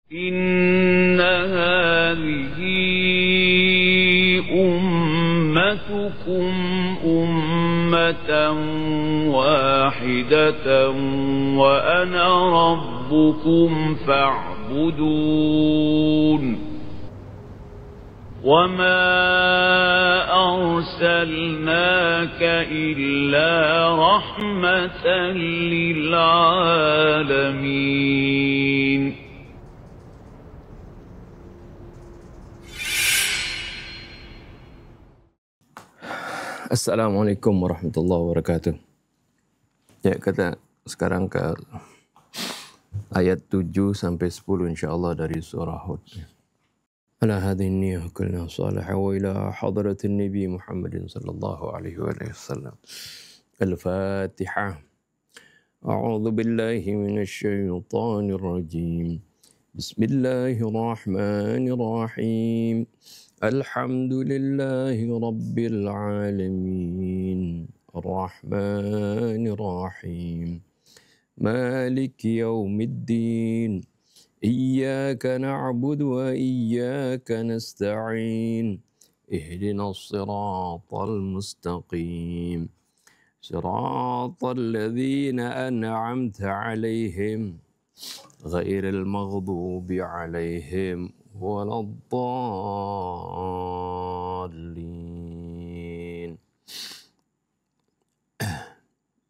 إن هذه أمتكم أمة واحدة وأنا ربكم فاعبدون وما أرسلناك إلا رحمة للعالمين. Assalamualaikum warahmatullahi wabarakatuh. Ya, kita sekarang ke ayat 7 sampai 10 insyaallah dari surah Hud. Ala hadhihi niyyah kulna salihah wa ila hadratin nabi Muhammadin sallallahu alaihi wasallam. Al-Fatihah. A'udzu billahi minasy syaithanir rajim. Bismillahirrahmanirrahim. Alhamdulillahi rabbil alamin. Ar-Rahmanir Rahim. Maliki yaumiddin. Iyyaka na'budu wa iyyaka nasta'in. Ihdinas siratal mustaqim. Siratal ladzina an'amta 'alaihim ghairil maghdubi 'alaihim waladdallin.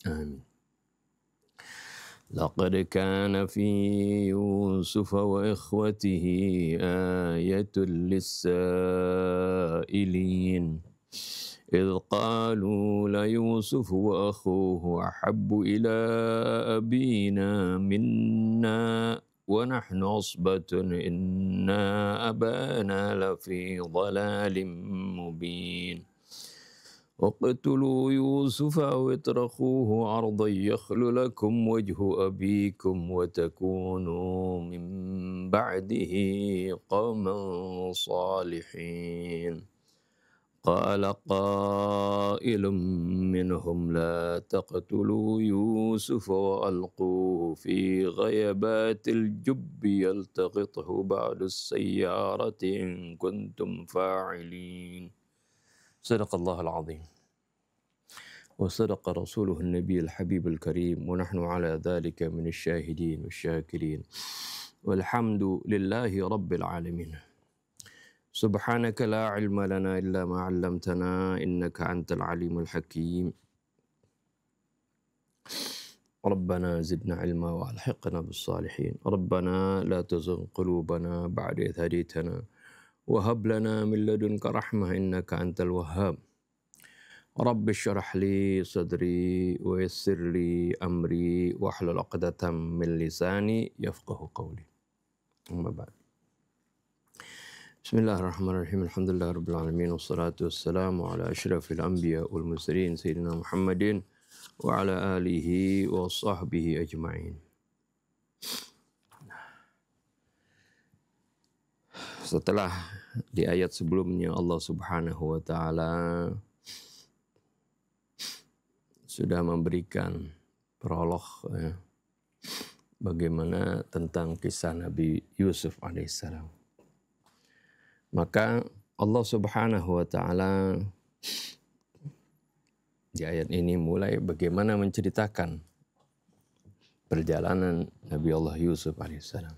Amin. Laqad kana fi Yusuf wa ikhwatihi ayatun lis-sa'ilin. إذ قالوا ليوسف وأخوه أحب إلى أبينا منا ونحن عصبة إن أبانا لفي ضلال مبين اقتلوا يوسف أو اطرحوه أرضا يخل لكم وجه أبيكم وتكونوا من بعده قوما صالحين. قال قائل منهم لا تقتلوا يوسف وألقوه في غيبات الجب يلتقطه بعض السيارة إن كنتم فاعلين. صدق الله العظيم وصدق رسوله النبي الحبيب الكريم ونحن على ذلك من الشاهدين والشاكرين والحمد لله رب العالمين. سبحانك لا علم لنا إلا ما علمتنا إنك أنت العليم الحكيم. ربنا زدنا علما وألحقنا بالصالحين. ربنا لا تزغ قلوبنا بعد إذ هديتنا وهب لنا من لدنك رحمة إنك أنت الوهاب. رب اشرح لي صدري ويسر لي أمري واحلل عقدة من لساني يفقه قولي. أما بعد. Bismillahirrahmanirrahim. Alhamdulillah rabbil alamin wassalatu wassalamu ala asyrafil anbiya wal mursalin sayyidina Muhammadin wa ala alihi wa sahbihi ajma'in. Setelah di ayat sebelumnya Allah Subhanahu wa taala sudah memberikan prolog ya, bagaimana tentang kisah Nabi Yusuf alaihissalam. Maka Allah Subhanahu wa taala di ayat ini mulai bagaimana menceritakan perjalanan Nabi Allah Yusuf alaihissalam.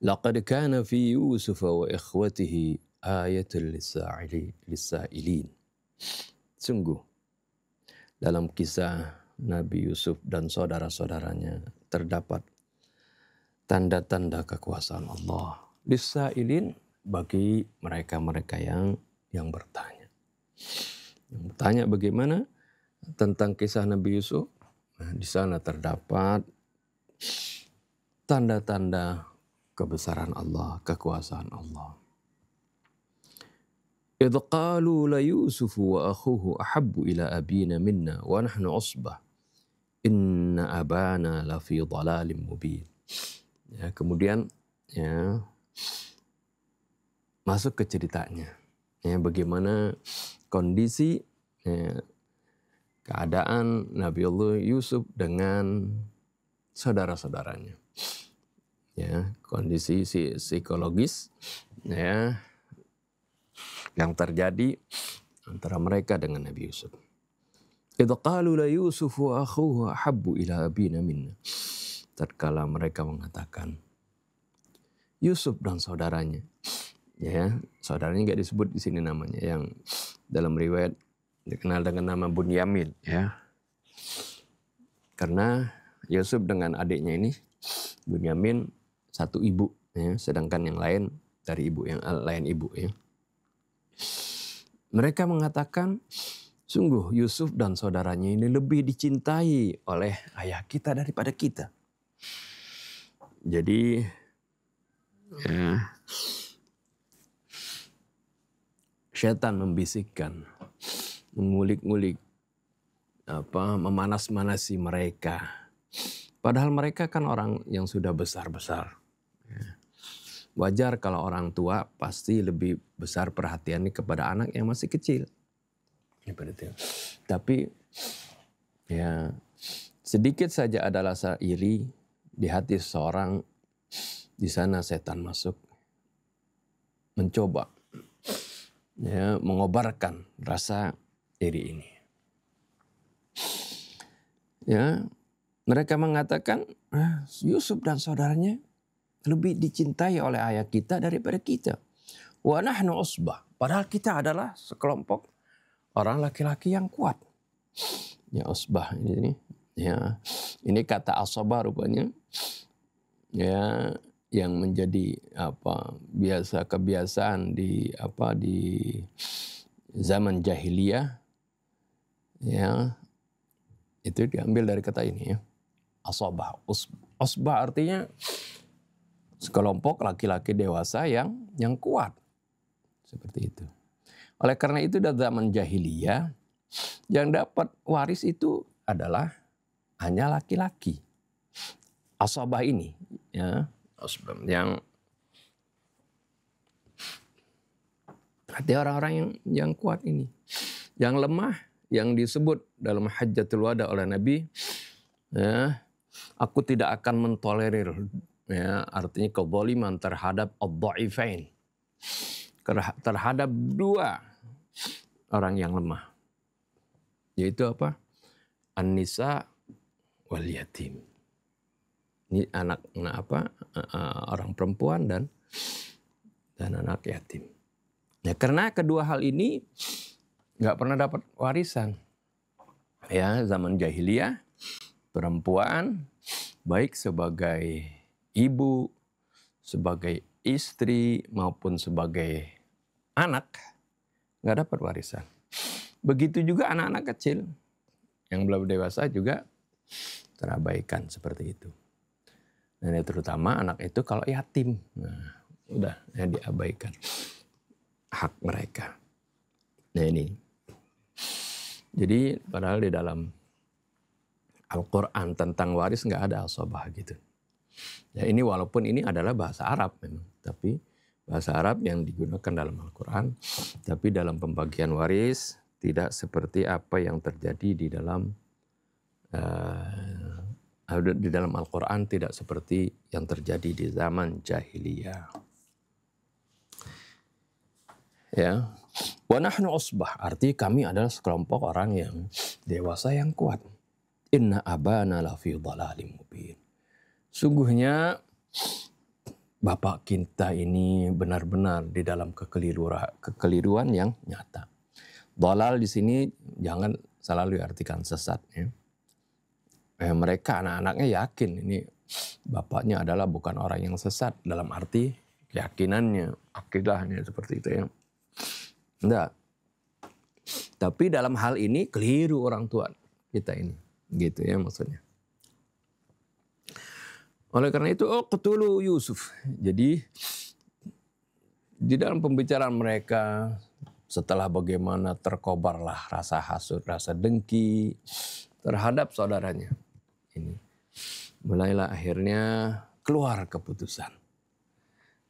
Laqad kana fi Yusuf wa ikhwatihi ayatun lis-sa'ilin. Sungguh dalam kisah Nabi Yusuf dan saudara-saudaranya terdapat tanda-tanda kekuasaan Allah. Lis-sa'ilin bagi mereka-mereka yang bertanya. Yang bertanya bagaimana tentang kisah Nabi Yusuf? Nah, di sana terdapat tanda-tanda kebesaran Allah, kekuasaan Allah. Idh qalu la Yusuf wa akhuhu ahabbu ila abina minna wa nahnu usbah inna abana la fi dhalalin mubin. Ya, kemudian ya masuk ke ceritanya. Ya, bagaimana kondisi ya, keadaan Nabi Allah Yusuf dengan saudara-saudaranya. Ya, kondisi psikologis ya yang terjadi antara mereka dengan Nabi Yusuf. Idza qalu la Yusuf wa akhuhu ahabbu ila abina minna. Tatkala mereka mengatakan Yusuf dan saudaranya, ya, saudaranya enggak disebut di sini namanya, yang dalam riwayat dikenal dengan nama Bunyamin, ya. Karena Yusuf dengan adiknya ini Bunyamin satu ibu, ya, sedangkan yang lain dari ibu yang lain ibu, ya. Mereka mengatakan, sungguh Yusuf dan saudaranya ini lebih dicintai oleh ayah kita daripada kita. Jadi, ya, syaitan membisikkan, mengulik-ngulik, memanas-manasi mereka. Padahal mereka kan orang yang sudah besar-besar. Ya. Wajar kalau orang tua pasti lebih besar perhatiannya kepada anak yang masih kecil. Tapi ya sedikit saja ada rasa iri di hati seseorang, di sana setan masuk, mencoba ya mengobarkan rasa iri ini. Ya, mereka mengatakan Yusuf dan saudaranya lebih dicintai oleh ayah kita daripada kita. Wa nahnu usbah. Padahal kita adalah sekelompok orang laki-laki yang kuat. Ya, usbah ini. Ya, ini kata asabah rupanya. Ya, yang menjadi biasa kebiasaan di zaman jahiliyah. Ya, itu diambil dari kata ini, ya. Asabah. Usbah artinya sekelompok laki-laki dewasa yang kuat. Seperti itu. Oleh karena itu dari zaman jahiliyah yang dapat waris itu adalah hanya laki-laki. Asabah ini, ya, asbah yang artinya orang-orang yang kuat ini. Yang lemah yang disebut dalam Hajjatul Wada oleh Nabi, ya, aku tidak akan mentolerir, ya, artinya kezaliman terhadap ad-dha'ifain, terhadap dua orang yang lemah, yaitu apa? An-nisa wal yatim. Ini orang perempuan dan anak yatim. Ya, karena kedua hal ini nggak pernah dapat warisan. Ya, zaman jahiliyah perempuan baik sebagai ibu, sebagai istri maupun sebagai anak nggak dapat warisan. Begitu juga anak-anak kecil yang belum dewasa juga terabaikan seperti itu. Dan terutama anak itu kalau yatim, nah udah ya diabaikan hak mereka. Nah ini, jadi padahal di dalam Al-Quran tentang waris nggak ada asabah gitu. Ya ini walaupun ini adalah bahasa Arab memang, tapi bahasa Arab yang digunakan dalam Al-Quran, tapi dalam pembagian waris tidak seperti apa yang terjadi di dalam Al-Quran, tidak seperti yang terjadi di zaman jahiliyah. Ya, wa nahnu usbah, arti kami adalah sekelompok orang yang dewasa yang kuat. Inna abana lafi dhalalim mubin. Sungguhnya bapak kita ini benar-benar di dalam kekeliruan yang nyata. Dhalal di sini jangan selalu diartikan sesat, ya. Mereka anak-anaknya yakin ini bapaknya adalah bukan orang yang sesat dalam arti keyakinannya, akidahnya seperti itu, ya. Enggak. Tapi dalam hal ini keliru orang tua kita ini. Gitu ya maksudnya. Oleh karena itu, qutulu Yusuf. Jadi di dalam pembicaraan mereka setelah bagaimana terkobarlah rasa hasud, rasa dengki terhadap saudaranya. Ini mulailah akhirnya keluar keputusan.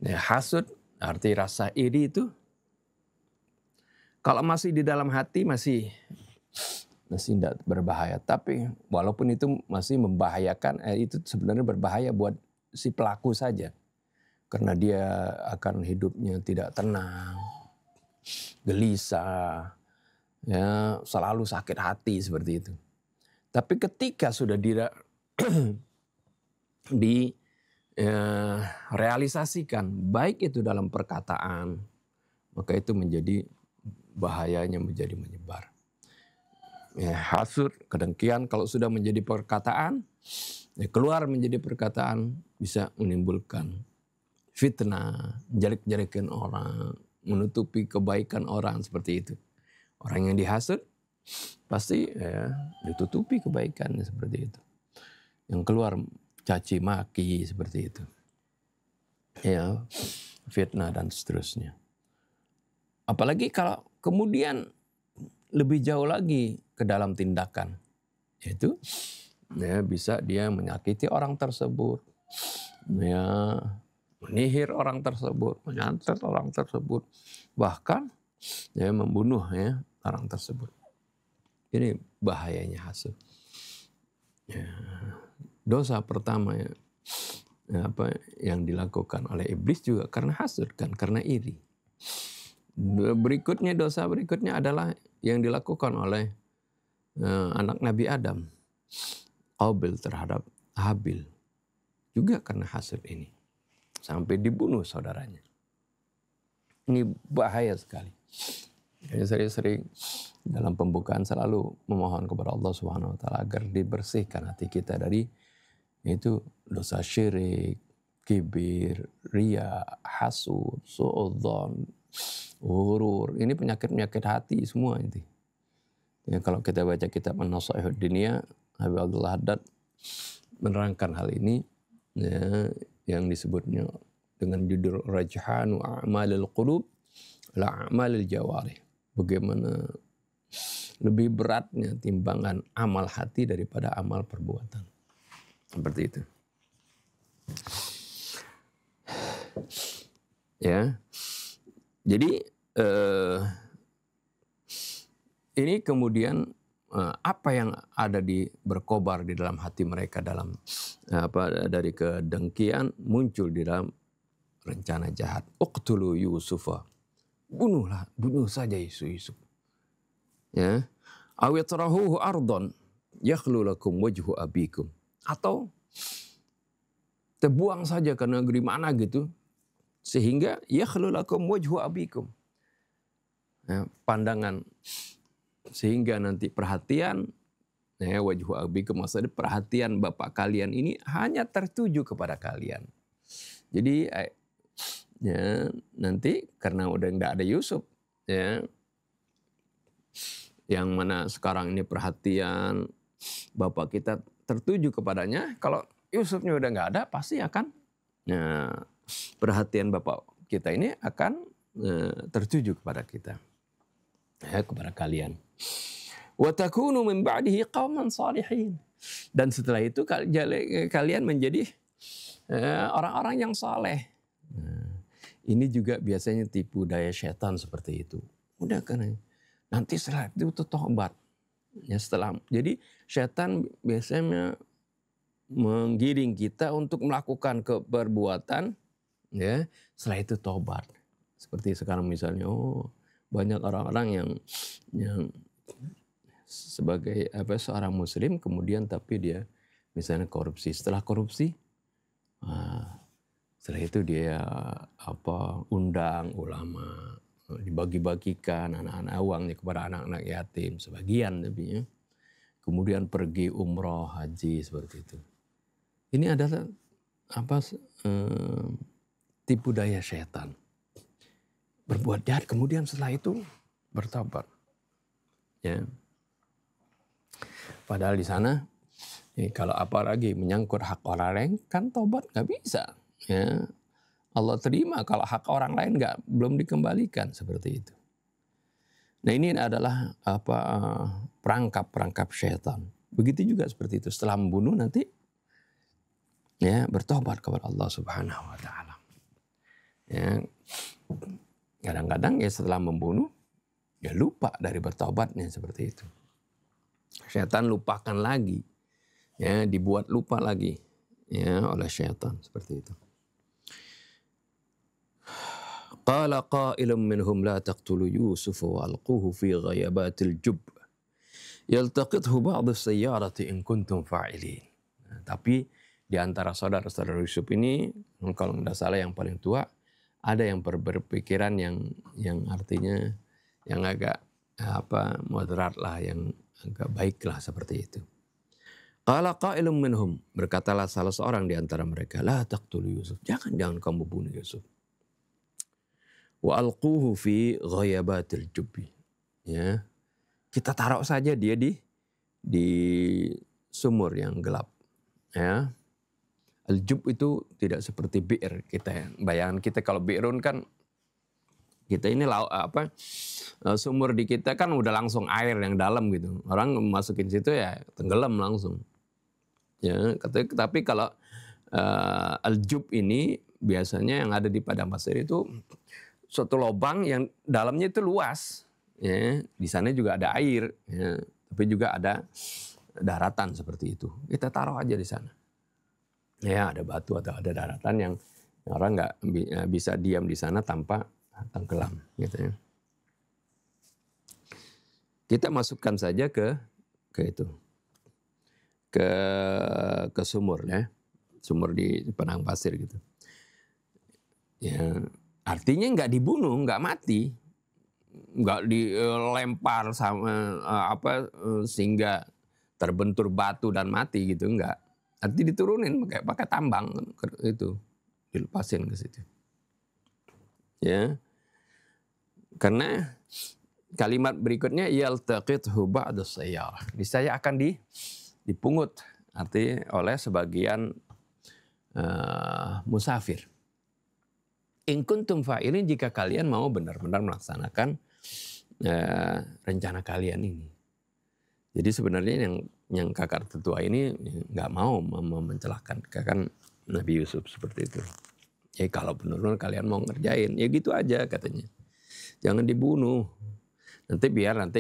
Nah, hasud arti rasa iri itu kalau masih di dalam hati masih tidak berbahaya. Tapi walaupun itu masih membahayakan, itu sebenarnya berbahaya buat si pelaku saja. Karena dia akan hidupnya tidak tenang, gelisah, ya, selalu sakit hati seperti itu. Tapi ketika sudah realisasikan, baik itu dalam perkataan, maka itu menjadi bahayanya menjadi menyebar. Ya, hasud, kedengkian kalau sudah menjadi perkataan, ya keluar menjadi perkataan bisa menimbulkan fitnah, jelek-jelekin orang, menutupi kebaikan orang seperti itu. Orang yang dihasut pasti ya, ditutupi kebaikannya seperti itu. Yang keluar caci maki seperti itu. Ya, fitnah dan seterusnya. Apalagi kalau kemudian lebih jauh lagi ke dalam tindakan, yaitu ya, bisa dia menyakiti orang tersebut, ya, menihir orang tersebut, menyantet orang tersebut, bahkan ya, membunuh ya, orang tersebut. Ini bahayanya hasud. Ya, dosa pertama ya, apa yang dilakukan oleh iblis juga karena hasud kan, karena iri. Berikutnya, dosa berikutnya adalah yang dilakukan oleh anak Nabi Adam, Qabil terhadap Habil, juga karena hasud ini, sampai dibunuh saudaranya. Ini bahaya sekali. Jadi sering-sering dalam pembukaan selalu memohon kepada Allah Subhanahu Wa Taala agar dibersihkan hati kita dari itu dosa syirik, kibir, riya, hasud, suudzon, ghurur. Ini penyakit-penyakit hati semua itu. Ya, kalau kita baca kitab An-Nasaihud Diniyah, Habib Abdullah Haddad menerangkan hal ini ya, yang disebutnya dengan judul Rajhanu A'malil Qulub la A'malil Jawarih. Bagaimana lebih beratnya timbangan amal hati daripada amal perbuatan. Seperti itu. Ya. Jadi ini kemudian apa yang ada berkobar di dalam hati mereka dalam dari kedengkian muncul di dalam rencana jahat. Uqtulu Yusufa. Bunuh saja Yusuf. Ya. Awitrahuhu ardon yakhlu lakum wajhu abikum. Atau terbuang saja ke negeri mana gitu sehingga yakhlu lakum wajhu abikum. Ya, pandangan sehingga nanti perhatian ya, wajhu abikum maksudnya perhatian bapak kalian ini hanya tertuju kepada kalian. Jadi ya, nanti karena udah nggak ada Yusuf ya, yang mana sekarang ini perhatian bapak kita tertuju kepadanya, kalau Yusufnya udah nggak ada pasti akan ya, perhatian bapak kita ini akan tertuju kepada kita ya, kepada kalian. Wa takunu min ba'dihi qauman salihin. Dan setelah itu kalian menjadi orang-orang yang saleh. Ini juga biasanya tipu daya setan seperti itu. Udah kan, nanti setelah itu tobat. Ya jadi setan biasanya menggiring kita untuk melakukan perbuatan, ya setelah itu tobat. Seperti sekarang misalnya, banyak orang-orang yang sebagai seorang muslim kemudian tapi dia misalnya korupsi. Setelah korupsi, setelah itu dia undang ulama, dibagi-bagikan anak-anak uangnya kepada anak-anak yatim sebagian tapi ya. Kemudian pergi umroh, haji seperti itu. Ini adalah tipu daya setan. Berbuat jahat kemudian setelah itu bertobat. Ya. Padahal di sana kalau apalagi menyangkut hak orang lain kan tobat nggak bisa. Ya. Allah terima kalau hak orang lain belum dikembalikan seperti itu. Nah ini adalah perangkap setan. Begitu juga seperti itu. Setelah membunuh nanti ya bertobat kepada Allah Subhanahu Wa Taala. Ya, kadang-kadang ya setelah membunuh ya lupa dari bertobatnya seperti itu. Setan lupakan lagi, ya dibuat lupa lagi. ya oleh syaitan seperti itu. Qala qailun minhum la taqtulu Yusuf wa alquhu fi ghayabatil jub yaltaqithu ba'd as-sayyarati in kuntum fa'ilin. Nah, tapi di antara saudara-saudara Yusuf ini, kalau tidak salah yang paling tua, ada yang berpikiran yang artinya yang agak moderat lah, yang agak baik lah seperti itu. Qala qailun minhum, berkatalah salah seorang di antara mereka, la taqtulu Yusuf, jangan kamu bunuh Yusuf. Wa alquhu fi ghayabatil jubbi. Ya. Kita taruh saja dia di sumur yang gelap. Ya. Al-jub itu tidak seperti bi'r kita ya. Bayangan kita kalau bi'run kan kita ini sumur di kita kan udah langsung air yang dalam gitu. Orang masukin situ ya tenggelam langsung. Ya, tapi kalau al-jub ini biasanya yang ada di padang pasir itu suatu lubang yang dalamnya itu luas. Ya, di sana juga ada air, ya, tapi juga ada daratan seperti itu. Kita taruh aja di sana. Ya, ada batu atau ada daratan yang orang nggak bisa diam di sana tanpa tenggelam, gitu ya. Kita masukkan saja ke itu, ke sumur ya, sumur di padang pasir gitu. Ya, artinya nggak dibunuh, nggak mati, nggak dilempar sama sehingga terbentur batu dan mati gitu, nggak. Arti diturunin pakai tambang itu, dilepasin ke situ. Ya. Karena kalimat berikutnya yaltaqithu ba'du sayyarah. Saya akan dipungut oleh sebagian musafir. In kuntum fa'ilin, jika kalian mau benar-benar melaksanakan rencana kalian ini. Jadi sebenarnya yang kakak tertua ini nggak mau mencelakakan Nabi Yusuf seperti itu. Ya kalau benar-benar kalian mau ngerjain, ya gitu aja katanya. Jangan dibunuh. Nanti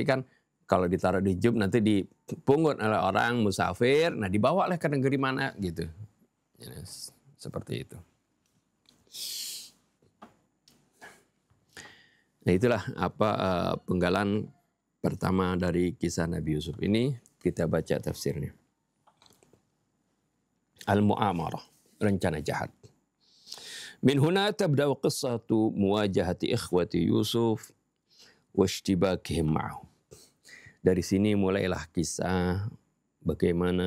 kan kalau ditaruh di jub nanti dipungut oleh orang musafir, nah dibawa lah ke negeri mana gitu. Ya, seperti itu. Nah itulah penggalan pertama dari kisah Nabi Yusuf ini. Kita baca tafsirnya. Al-Mu'amarah, rencana jahat. Min huna tabda'u qissatu muwajahati ikhwati Yusuf wa ishtibakihim ma'ahu. Dari sini mulailah kisah bagaimana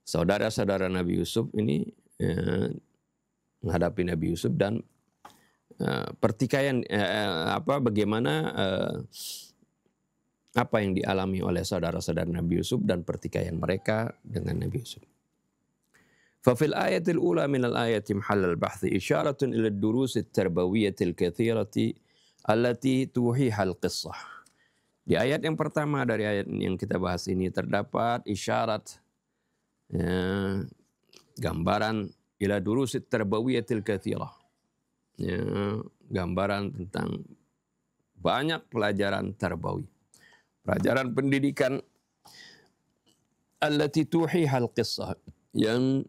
saudara-saudara Nabi Yusuf ini menghadapi Nabi Yusuf dan pertikaian bagaimana apa yang dialami oleh saudara-saudara Nabi Yusuf dan pertikaian mereka dengan Nabi Yusuf. ففي الآية الأولى من الآية محل البحث إشارة إلى الدروس التربوية الكثيرة التي توحيها القصة. Di ayat yang pertama dari ayat yang kita bahas ini terdapat isyarat, gambaran ila durus at-tarbawiyatil katsirah. Ya, gambaran tentang banyak pelajaran tarbawi. Pelajaran pendidikan allati tuhiha al-qissah, yang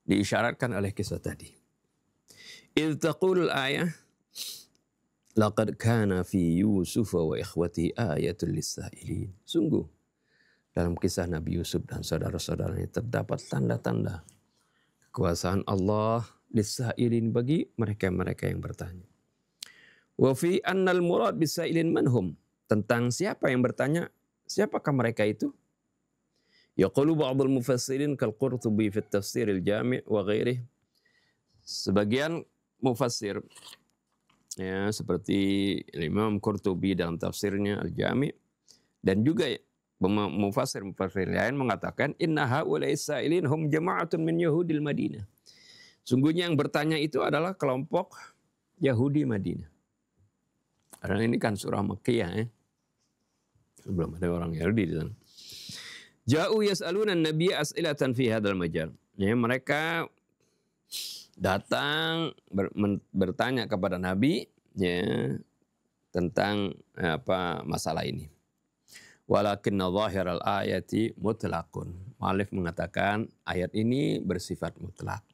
diisyaratkan oleh kisah tadi. Idh taqul al-ayah laqad kana fi Yusuf wa ikhwatihi ayatun lis-sa'ilin. Sungguh dalam kisah Nabi Yusuf dan saudara-saudaranya terdapat tanda-tanda kekuasaan Allah lis-sa'ilin, bagi mereka-mereka yang bertanya. Wa fi annal murad bis-sa'ilin manhum, tentang siapa yang bertanya, siapakah mereka itu? Yaqulu ba'dul mufassirin kal Qurtubi fi at-tafsir al-jami' wa ghairihi. Sebagian mufassir ya seperti Imam Qurtubi dalam tafsirnya al-jami' dan juga mufassir lain mengatakan inna haula'i sa'ilin hum jama'atun min yahudil Madinah. Sungguhnya yang bertanya itu adalah kelompok Yahudi Madinah. Karena ini kan surah Makkiyah ya. Belum ada orang Yahudi di sana. Ja'u yas'aluna an-nabiyya as'ilatan fi hadzal majal. Ya, mereka datang bertanya kepada Nabi ya tentang masalah ini. Walakinna zahiral ayati mutlaqun. Mu'allif mengatakan ayat ini bersifat mutlak.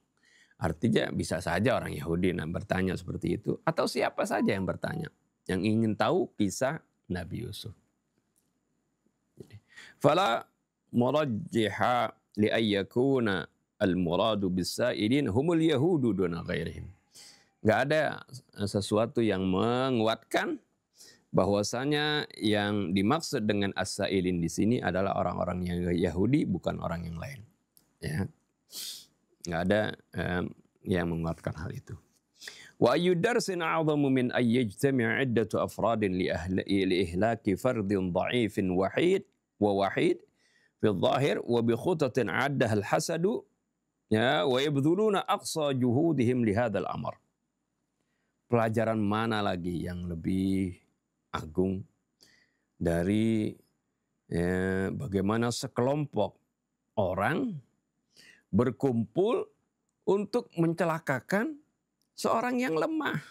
Artinya bisa saja orang Yahudi bertanya seperti itu. Atau siapa saja yang bertanya. Yang ingin tahu kisah Nabi Yusuf. Fala murajjiha li'ayyakuna al-muradu bis-sa'ilin humul yahudu duna ghairihim. Nggak ada sesuatu yang menguatkan bahwasanya yang dimaksud dengan as-sa'ilin di sini adalah orang-orang yang Yahudi, bukan orang yang lain. Ya. Nggak ada yang menguatkan hal itu. Wa ayyu darsin a'zamu min ay yajtami'a 'iddatu afradin li ihlaki fardin dha'ifin wahid fi adh-dhahir wa bi khutatin 'addaha al-hasadu ya wa yabdhuluna aqsa juhudihim li hadzal amr. Pelajaran mana lagi yang lebih agung dari bagaimana sekelompok orang berkumpul untuk mencelakakan seorang yang lemah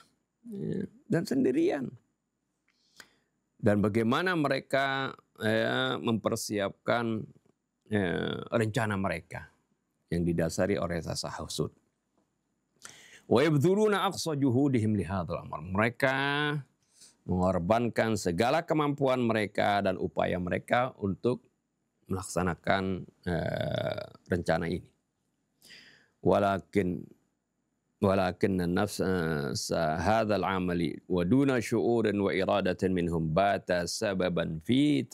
dan sendirian. Dan bagaimana mereka mempersiapkan rencana mereka yang didasari oleh rasa hasud. Wa yabdhuluna aqsa juhudihim li hadzal amr. Mereka mengorbankan segala kemampuan mereka dan upaya mereka untuk melaksanakan rencana ini. Walakin nafs hadzal amali wa duna syu'urin wa iradatin minhum bata sababan fi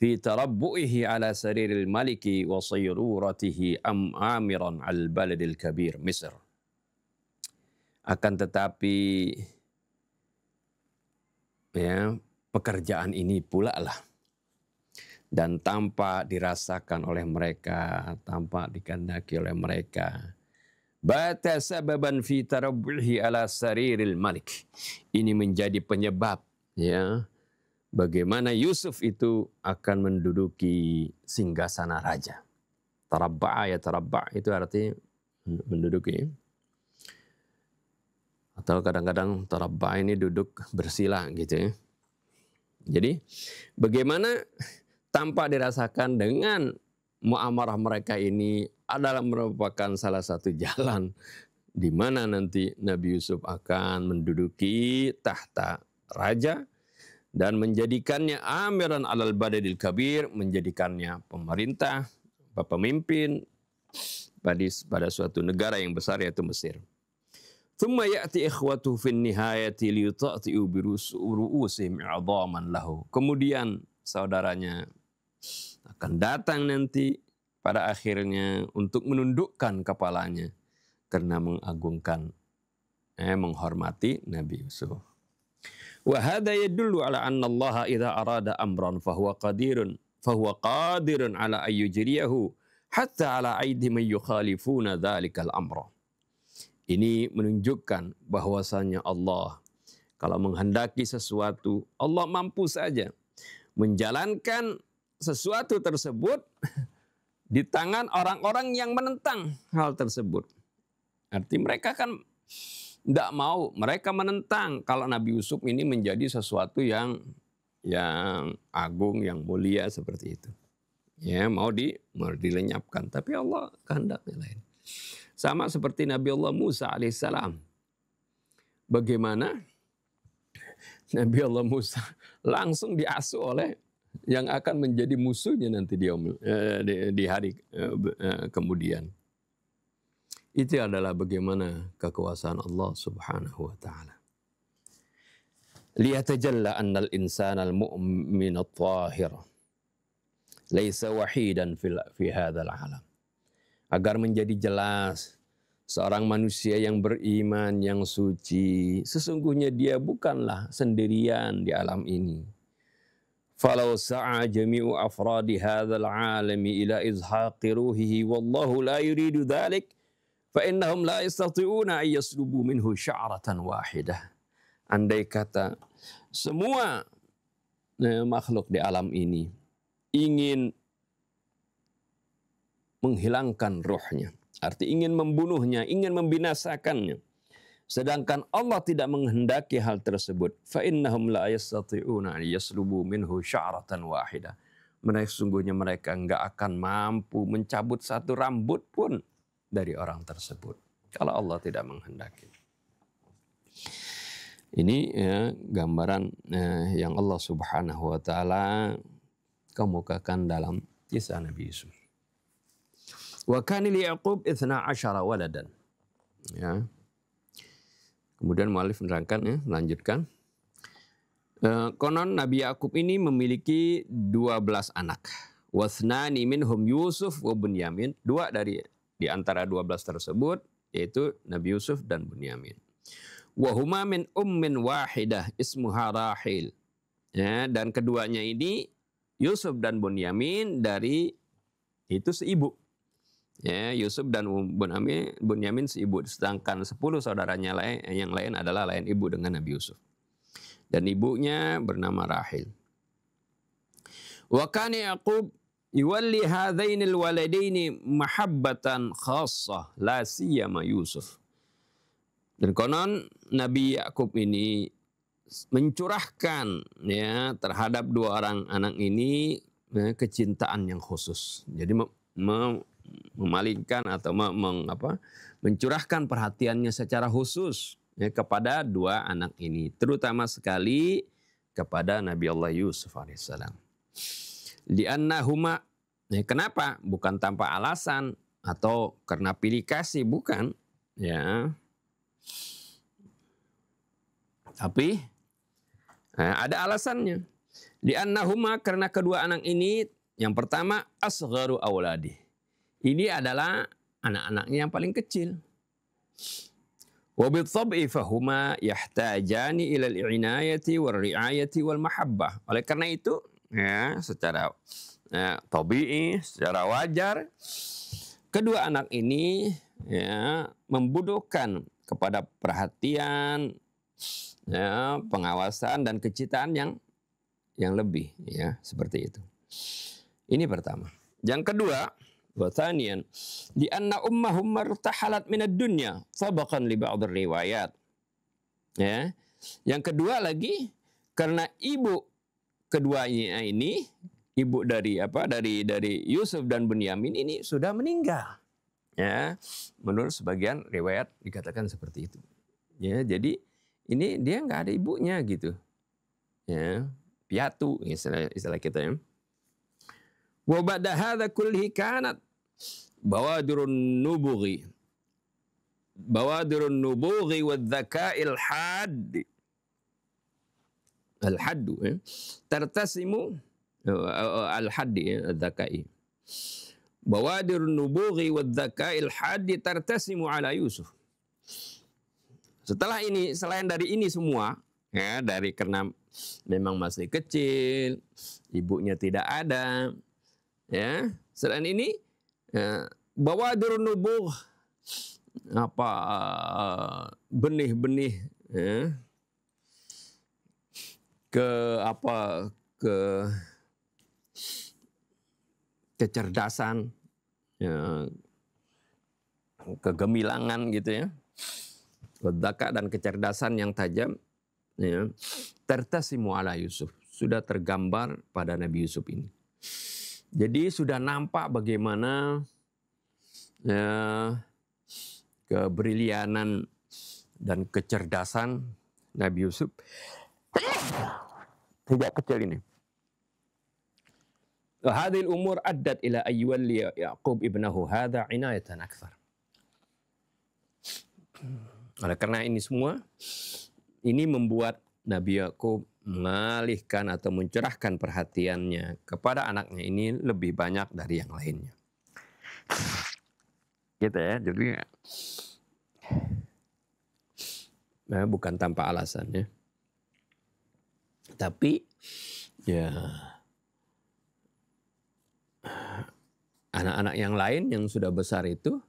tarabbu'ihi ala sariril maliki wa sayruratihi amiran al baladil kabir Misr. Akan tetapi pekerjaan ini pula lah dan tanpa dirasakan oleh mereka, tanpa dikehendaki oleh mereka. Bata sababan fi tarabbuhi ala sariril malik. Ini menjadi penyebab bagaimana Yusuf itu akan menduduki singgasana raja. Tarabba'a itu artinya menduduki. Atau kadang-kadang tarabba ini duduk bersila gitu ya. Jadi bagaimana tanpa dirasakan dengan muamarah mereka ini adalah merupakan salah satu jalan di mana nanti Nabi Yusuf akan menduduki tahta raja dan menjadikannya amiran alal badadil kabir, menjadikannya pemerintah, pemimpin pada suatu negara yang besar yaitu Mesir. Thumma ya'ti ikhwatuhu fin nihayati liyuta'ti'u biru'usihim i'dhaman lahu. Kemudian saudaranya akan datang nanti pada akhirnya untuk menundukkan kepalanya karena mengagungkan menghormati Nabi Yusuf. Wa hadha yadullu ala anna Allah idza arada amran fahuwa qadirun ala ayyujriyahu hatta ala aidi man yukhalifuna dzalikal amra. Ini menunjukkan bahwasannya Allah kalau menghendaki sesuatu, Allah mampu saja menjalankan sesuatu tersebut di tangan orang-orang yang menentang hal tersebut. Arti mereka kan tidak mau, mereka menentang kalau Nabi Yusuf ini menjadi sesuatu yang agung, yang mulia seperti itu. Ya, mau dilenyapkan, tapi Allah kehendaknya lain. Sama seperti Nabi Allah Musa alaihissalam. Bagaimana Nabi Allah Musa langsung diasuh oleh yang akan menjadi musuhnya nanti di hari kemudian. Itu adalah bagaimana kekuasaan Allah subhanahu wa ta'ala. Liyatajalla annal insana al-mu'min at-tahir laysa wahidan fi hadzal alam. Agar menjadi jelas seorang manusia yang beriman, yang suci, sesungguhnya dia bukanlah sendirian di alam ini. Falau sa'a jami'u afradi hadzal alami ila izhaqi ruhihi wallahu la yuridu dzalik fa innahum la yastati'una ay yaslubu minhu sya'ratan wahidah. Andai kata semua makhluk di alam ini ingin menghilangkan ruhnya, arti ingin membunuhnya, ingin membinasakannya, sedangkan Allah tidak menghendaki hal tersebut. Fa innahum la yastati'una an yaslubu minhu sya'ratan wahidah. Mereka sungguhnya mereka enggak akan mampu mencabut satu rambut pun dari orang tersebut kalau Allah tidak menghendaki. Ini ya, gambaran yang Allah Subhanahu wa taala kemukakan dalam kisah Nabi Yusuf. Wa kana li Yaqub 12 waladan. Ya. Kemudian mu'allif menerangkan ya, melanjutkan. Konon Nabi Yaqub ini memiliki 12 anak. Wasnani minhum Yusuf wa Bunyamin. Dua dari di antara 12 tersebut yaitu Nabi Yusuf dan Bunyamin. Wa huma min ummin wahidah ismuha Rahil. Ya, dan keduanya ini Yusuf dan Bunyamin dari itu seibu. Ya, Yusuf dan Bunyamin seibu, sedangkan 10 saudaranya yang lain adalah lain ibu dengan Nabi Yusuf. Dan ibunya bernama Rahil. Wa kana Yaqub yuwalli hadainil waladaini mahabbatan khassah la siyama Yusuf. Dan konon Nabi Yaqub ini mencurahkan ya terhadap dua orang anak ini kecintaan yang khusus. Jadi memalingkan atau mencurahkan perhatiannya secara khusus ya, kepada dua anak ini, terutama sekali kepada Nabi Allah Yusuf alaihissalam. Li'annahuma, ya, kenapa? Bukan tanpa alasan atau karena pilih kasih, bukan ya. Tapi ada alasannya. Li'annahuma, karena kedua anak ini, yang pertama asgharu awladi. Ini adalah anak-anaknya yang paling kecil. Wa bitab'i fahuma yahtajani ila al-inayati war-ri'ayati wal-mahabbah. Oleh karena itu, ya, secara tabi'i, secara wajar, kedua anak ini ya membutuhkan kepada perhatian, ya, pengawasan dan kecintaan yang lebih, ya, seperti itu. Ini pertama. Yang kedua, wa thaniyan li anna ummahum martahalat minad dunya sabaqan li ba'd riwayat. Ya. Yang kedua lagi karena ibu keduanya ini, ibu dari Yusuf dan Bunyamin ini sudah meninggal. Ya. Menurut sebagian riwayat dikatakan seperti itu. Ya, jadi ini dia enggak ada ibunya gitu. Ya, piatu istilah kita ya. Wa ba'da hadza kullihi kanat bawadirun nubughi wa dzaka'il hadd al-haddu tartasimu al-haddi dzaka'i bawadirun nubughi wa dzaka'il haddi tartasimu ala Yusuf. Setelah ini, selain dari ini semua ya, dari karena memang masih kecil, ibunya tidak ada, ya, selain ini bawadirun nubugh, benih-benih ya, kecerdasan ya, kegemilangan gitu ya, wadaka dan kecerdasan yang tajam ya, tertasimu ala Yusuf, sudah tergambar pada Nabi Yusuf ini. Jadi sudah nampak bagaimana ya, kebrilianan dan kecerdasan Nabi Yusuf sejak kecil ini. Hadhil umur addat ila ayyuwalli Yaqub ibnahu hadha inayatan akthar. Oleh karena ini semua, ini membuat Nabi Yaqub mengalihkan atau mencurahkan perhatiannya kepada anaknya ini lebih banyak dari yang lainnya. Gitu ya, jadi bukan tanpa alasan ya. Tapi ya anak-anak yang lain yang sudah besar itu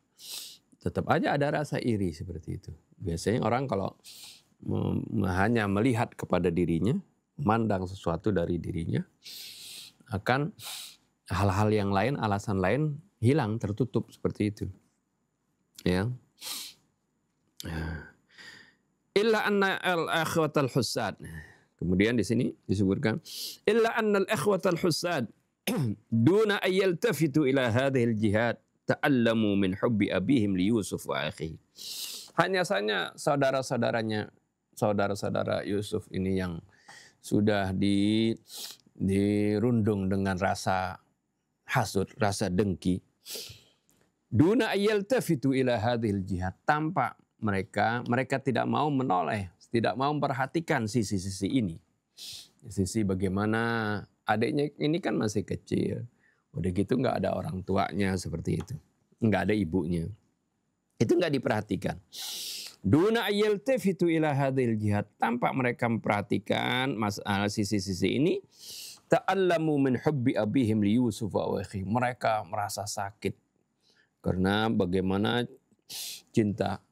tetap aja ada rasa iri seperti itu. Biasanya orang kalau hanya melihat kepada dirinya, memandang sesuatu dari dirinya, akan hal-hal yang lain, alasan lain hilang, tertutup seperti itu. Ya. illa anna al-akhwatal husad. Kemudian di sini disebutkan illa anna al-akhwatal husad duna ay yaltafitu ila hadhihi al-jihad ta'allamu min hubbi abihim li Yusuf wa akhihi. Hanya saja saudara-saudara Yusuf ini yang sudah dirundung dengan rasa hasud, rasa dengki. Duna ayyaltafitu ila hadhil jihad, tanpa mereka tidak mau menoleh, tidak mau memperhatikan sisi-sisi ini. Sisi bagaimana adiknya ini kan masih kecil. Udah gitu nggak ada orang tuanya seperti itu. Nggak ada ibunya. Itu nggak diperhatikan. Duna ayyaltafitu ila hadhil jihad, tanpa mereka memperhatikan masalah sisi-sisi ini. Ta'allamu min hubbi abihim li Yusuf wa akhihi. Mereka merasa sakit karena bagaimana cinta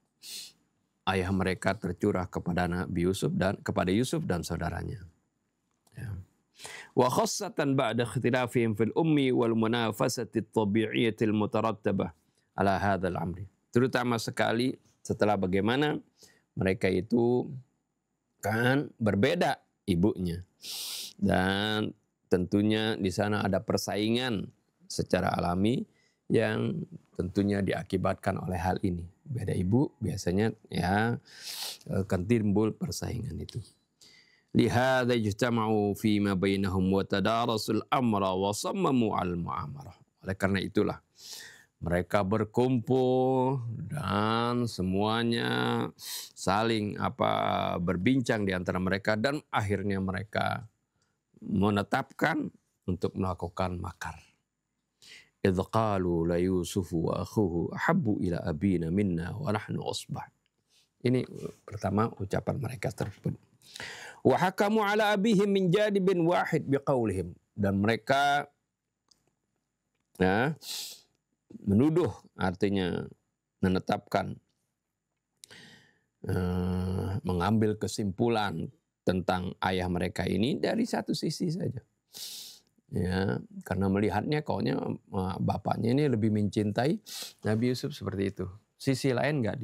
ayah mereka tercurah kepada Nabi Yusuf dan kepada Yusuf dan saudaranya. Ya. Wa khassatan ba'da ikhtilafihim fil ummi wal munafasati at-tabi'iyyati al-mutarattabah ala hadzal amri. Terutama sekali setelah bagaimana mereka itu kan berbeda ibunya. Dan tentunya di sana ada persaingan secara alami yang tentunya diakibatkan oleh hal ini. Beda ibu biasanya ya akan timbul persaingan itu. Lihada ijtama'u fi ma bainahum wa tadarasul amra wa sammamu al mu'amarah. Oleh karena itulah mereka berkumpul dan semuanya saling berbincang di antara mereka dan akhirnya mereka menetapkan untuk melakukan makar. Idz qalu la Yusufu wa akhuhu ahabbu ila abina minna wa nahnu usbah. Ini pertama ucapan mereka tersebut. Wa hakamu ala abihim min janibin wahid biqaulihim, dan mereka menuduh, artinya menetapkan, mengambil kesimpulan tentang ayah mereka ini dari satu sisi saja. Ya, karena melihatnya kaunya bapaknya ini lebih mencintai Nabi Yusuf seperti itu. Sisi lain nggak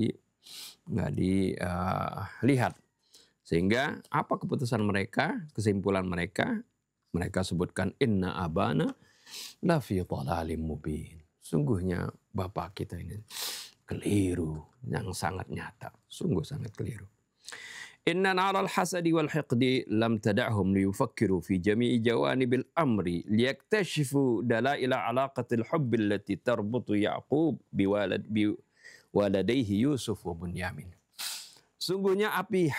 dilihat. Sehingga apa keputusan mereka, kesimpulan mereka sebutkan inna abana la fi dhalalim mubin. Sungguhnya bapak kita ini keliru yang sangat nyata. Sungguh sangat keliru. Inna naral hasadi wal hiqdi lam tada'hum liyufakkiru fi jami'i jawanibil amri liyaktashifu dalaila alaqatil hubbi allati tarbutu Ya'qub biwaladaihi Yusuf wa Bunyamin. Sungguhnya api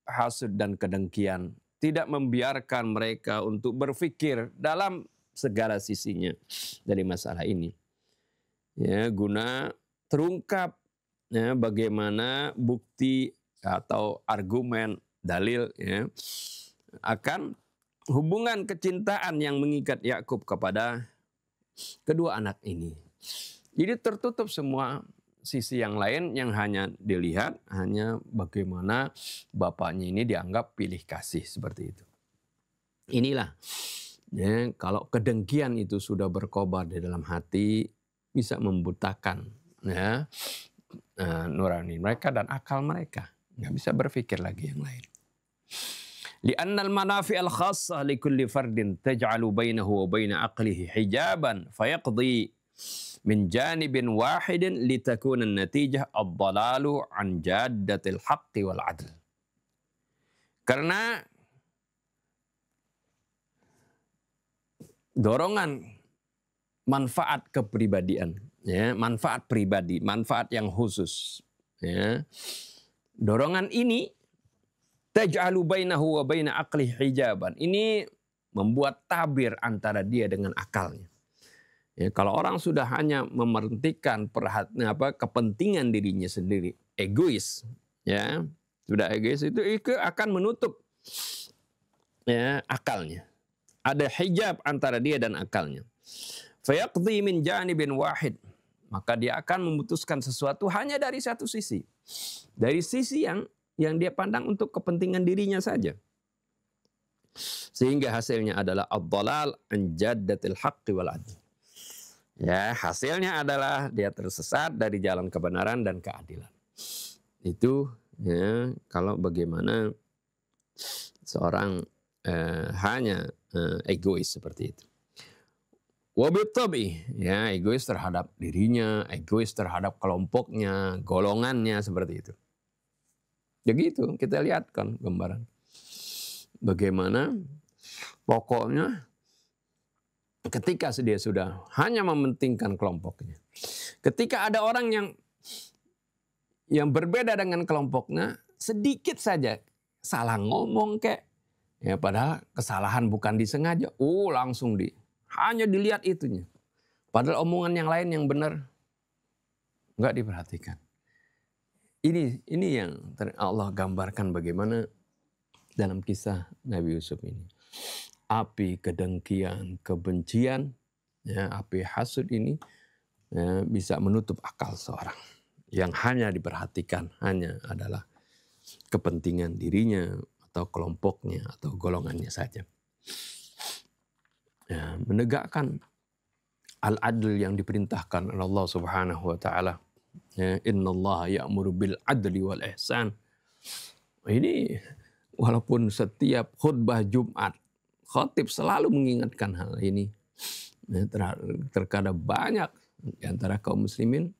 hasud dan kedengkian tidak membiarkan mereka untuk berpikir dalam segala sisinya dari masalah ini. Ya, guna terungkap bagaimana bukti atau argumen dalil akan hubungan kecintaan yang mengikat Yakub kepada kedua anak ini. Jadi tertutup semua sisi yang lain, yang hanya dilihat hanya bagaimana bapaknya ini dianggap pilih kasih seperti itu. Inilah kalau kedengkian itu sudah berkobar di dalam hati, bisa membutakan nurani mereka dan akal mereka, nggak bisa berpikir lagi yang lain. Li'anna al-manafi' al-khassah li kulli fardin taj'alu bainahu wa baina aqlihi hijaban fayaqdi min janibin wahidin litakuna an-natijah ad-dalalu an jaddatil haqqi wal 'adl. Karena dorongan manfaat kepribadian, manfaat pribadi, manfaat yang khusus, dorongan ini taj'alu bainahu wa baina aqlihi hijaban. Ini membuat tabir antara dia dengan akalnya. Kalau orang sudah hanya mementingkan kepentingan dirinya sendiri, egois, sudah egois itu akan menutup akalnya. Ada hijab antara dia dan akalnya. Fayaqdi min janibin wahid, maka dia akan memutuskan sesuatu hanya dari satu sisi, dari sisi yang dia pandang untuk kepentingan dirinya saja. Sehingga hasilnya adalah ad-dhalal an jaddatil haqqi wal 'adl. Hasilnya adalah dia tersesat dari jalan kebenaran dan keadilan. Itu ya, kalau bagaimana seorang hanya egois seperti itu. Wabitabi, ya egois terhadap dirinya, egois terhadap kelompoknya, golongannya seperti itu. Begitu kita lihat kan gambaran. Bagaimana pokoknya ketika dia sudah hanya mementingkan kelompoknya. Ketika ada orang yang berbeda dengan kelompoknya, sedikit saja salah ngomong ya padahal kesalahan bukan disengaja, langsung hanya dilihat itunya. Padahal omongan yang lain yang benar nggak diperhatikan. Ini yang Allah gambarkan bagaimana dalam kisah Nabi Yusuf ini. Api kedengkian, kebencian, ya, api hasud ini ya, bisa menutup akal seorang. Yang hanya diperhatikan hanya adalah kepentingan dirinya atau kelompoknya atau golongannya saja. Ya, menegakkan al-adl yang diperintahkan oleh Allah Subhanahu wa taala. Ya, innallaha ya'muru bil adli wal ihsan. Ini walaupun setiap khutbah Jumat khatib selalu mengingatkan hal ini. Ya, terkadang banyak di antara kaum muslimin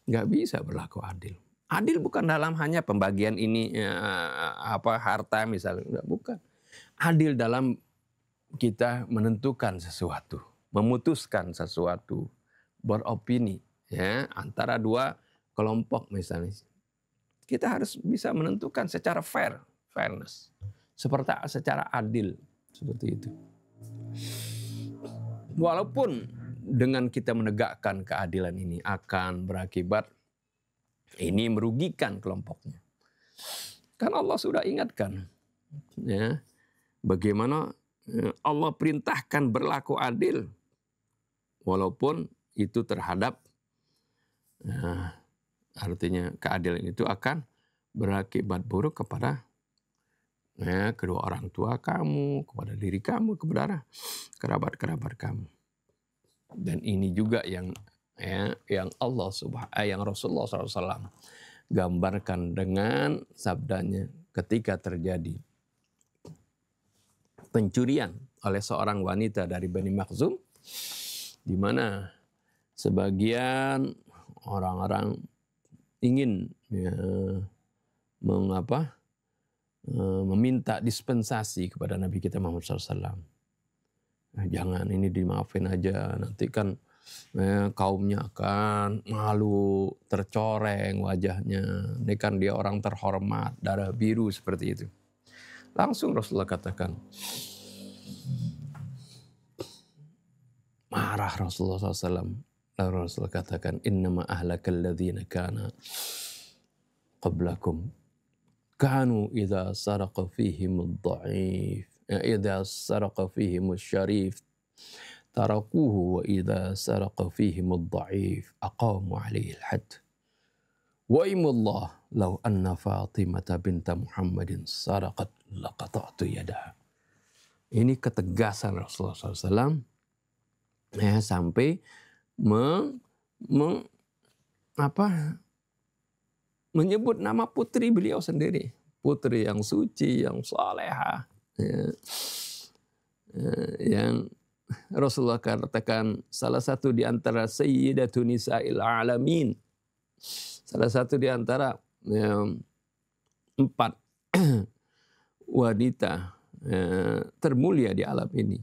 nggak bisa berlaku adil. Adil bukan dalam hanya pembagian ini harta misalnya, bukan. Adil dalam kita menentukan sesuatu, memutuskan sesuatu, beropini ya antara dua kelompok misalnya. Kita harus bisa menentukan secara fairness, secara adil seperti itu. Walaupun dengan kita menegakkan keadilan ini akan berakibat ini merugikan kelompoknya. Kan Allah sudah ingatkan ya bagaimana Allah perintahkan berlaku adil walaupun itu terhadap artinya keadilan itu akan berakibat buruk kepada kedua orang tua kamu, kepada diri kamu, kepada kerabat-kerabat kamu. Dan ini juga yang yang Rasulullah SAW gambarkan dengan sabdanya ketika terjadi pencurian oleh seorang wanita dari Bani Makhzum, di mana sebagian orang-orang ingin meminta dispensasi kepada Nabi kita Muhammad SAW. Jangan ini dimaafin aja, nanti kan kaumnya akan malu, tercoreng wajahnya. Ini kan dia orang terhormat, darah biru seperti itu. Langsung Rasulullah katakan, marah Rasulullah SAW. Lalu Rasulullah katakan, innama ahlakal ladzina kana qablakum kanu idza saraqa fihim ad-dha'if idza saraqa fihim asy-syarif tarakuhu wa idza saraqa fihim ad-dha'if aqamu 'alaihi al-hadd. Wa imullah law anna Fatimah binta Muhammadin saraqat laqata'tu yadaha. Ini ketegasan Rasulullah SAW sampai menyebut nama putri beliau sendiri, putri yang suci, yang salehah, yang Rasulullah katakan salah satu di antara sayyidatu nisa'il alamin, salah satu di antara 4 wanita termulia di alam ini,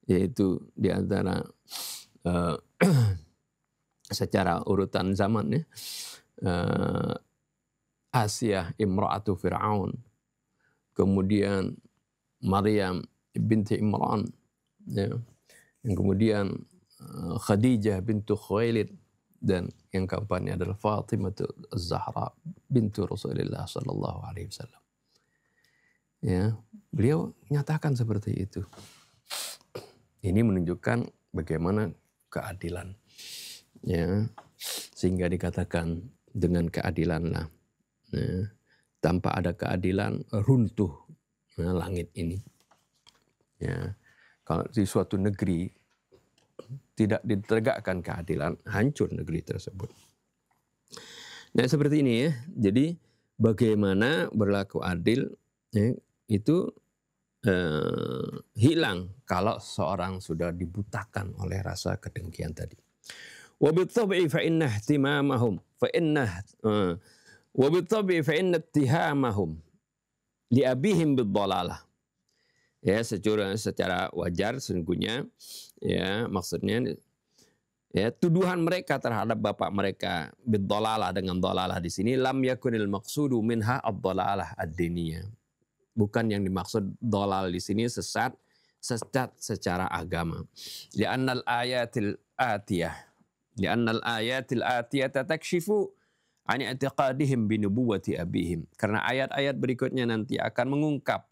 yaitu di antara secara urutan zaman ya, Asia imra'atu Fir'aun, kemudian Maryam binti Imran, ya, yang kemudian Khadijah bintu Khuwailid, dan yang keempatnya adalah Fatimah Az-Zahra bintu Rasulullah sallallahu alaihi wasallam. Ya, beliau nyatakan seperti itu. Ini menunjukkan bagaimana keadilan, ya, sehingga dikatakan dengan keadilanlah, ya, tanpa ada keadilan runtuh langit ini. Ya, kalau di suatu negeri tidak ditegakkan keadilan, hancur negeri tersebut. Nah seperti ini ya. Jadi bagaimana berlaku adil ya, itu hilang kalau seorang sudah dibutakan oleh rasa kedengkian tadi. Wa bitabi'i fa inna ihtimamahum fa inna wa bitabi'i fa inna ittihamahum li abihim bid-dhalalah. Ya, secara wajar sesungguhnya ya maksudnya ya tuduhan mereka terhadap bapak mereka bid-dhalalah dengan dhalalah di sini lam yakunil maqsudu minha ad-dhalalah ad-diniyah. Bukan yang dimaksud dhalal di sini sesat secara agama. Li'annal ayatil atiyah takshifu an i'tiqadihim bi nubuwwati abihim. Karena ayat-ayat berikutnya nanti akan mengungkap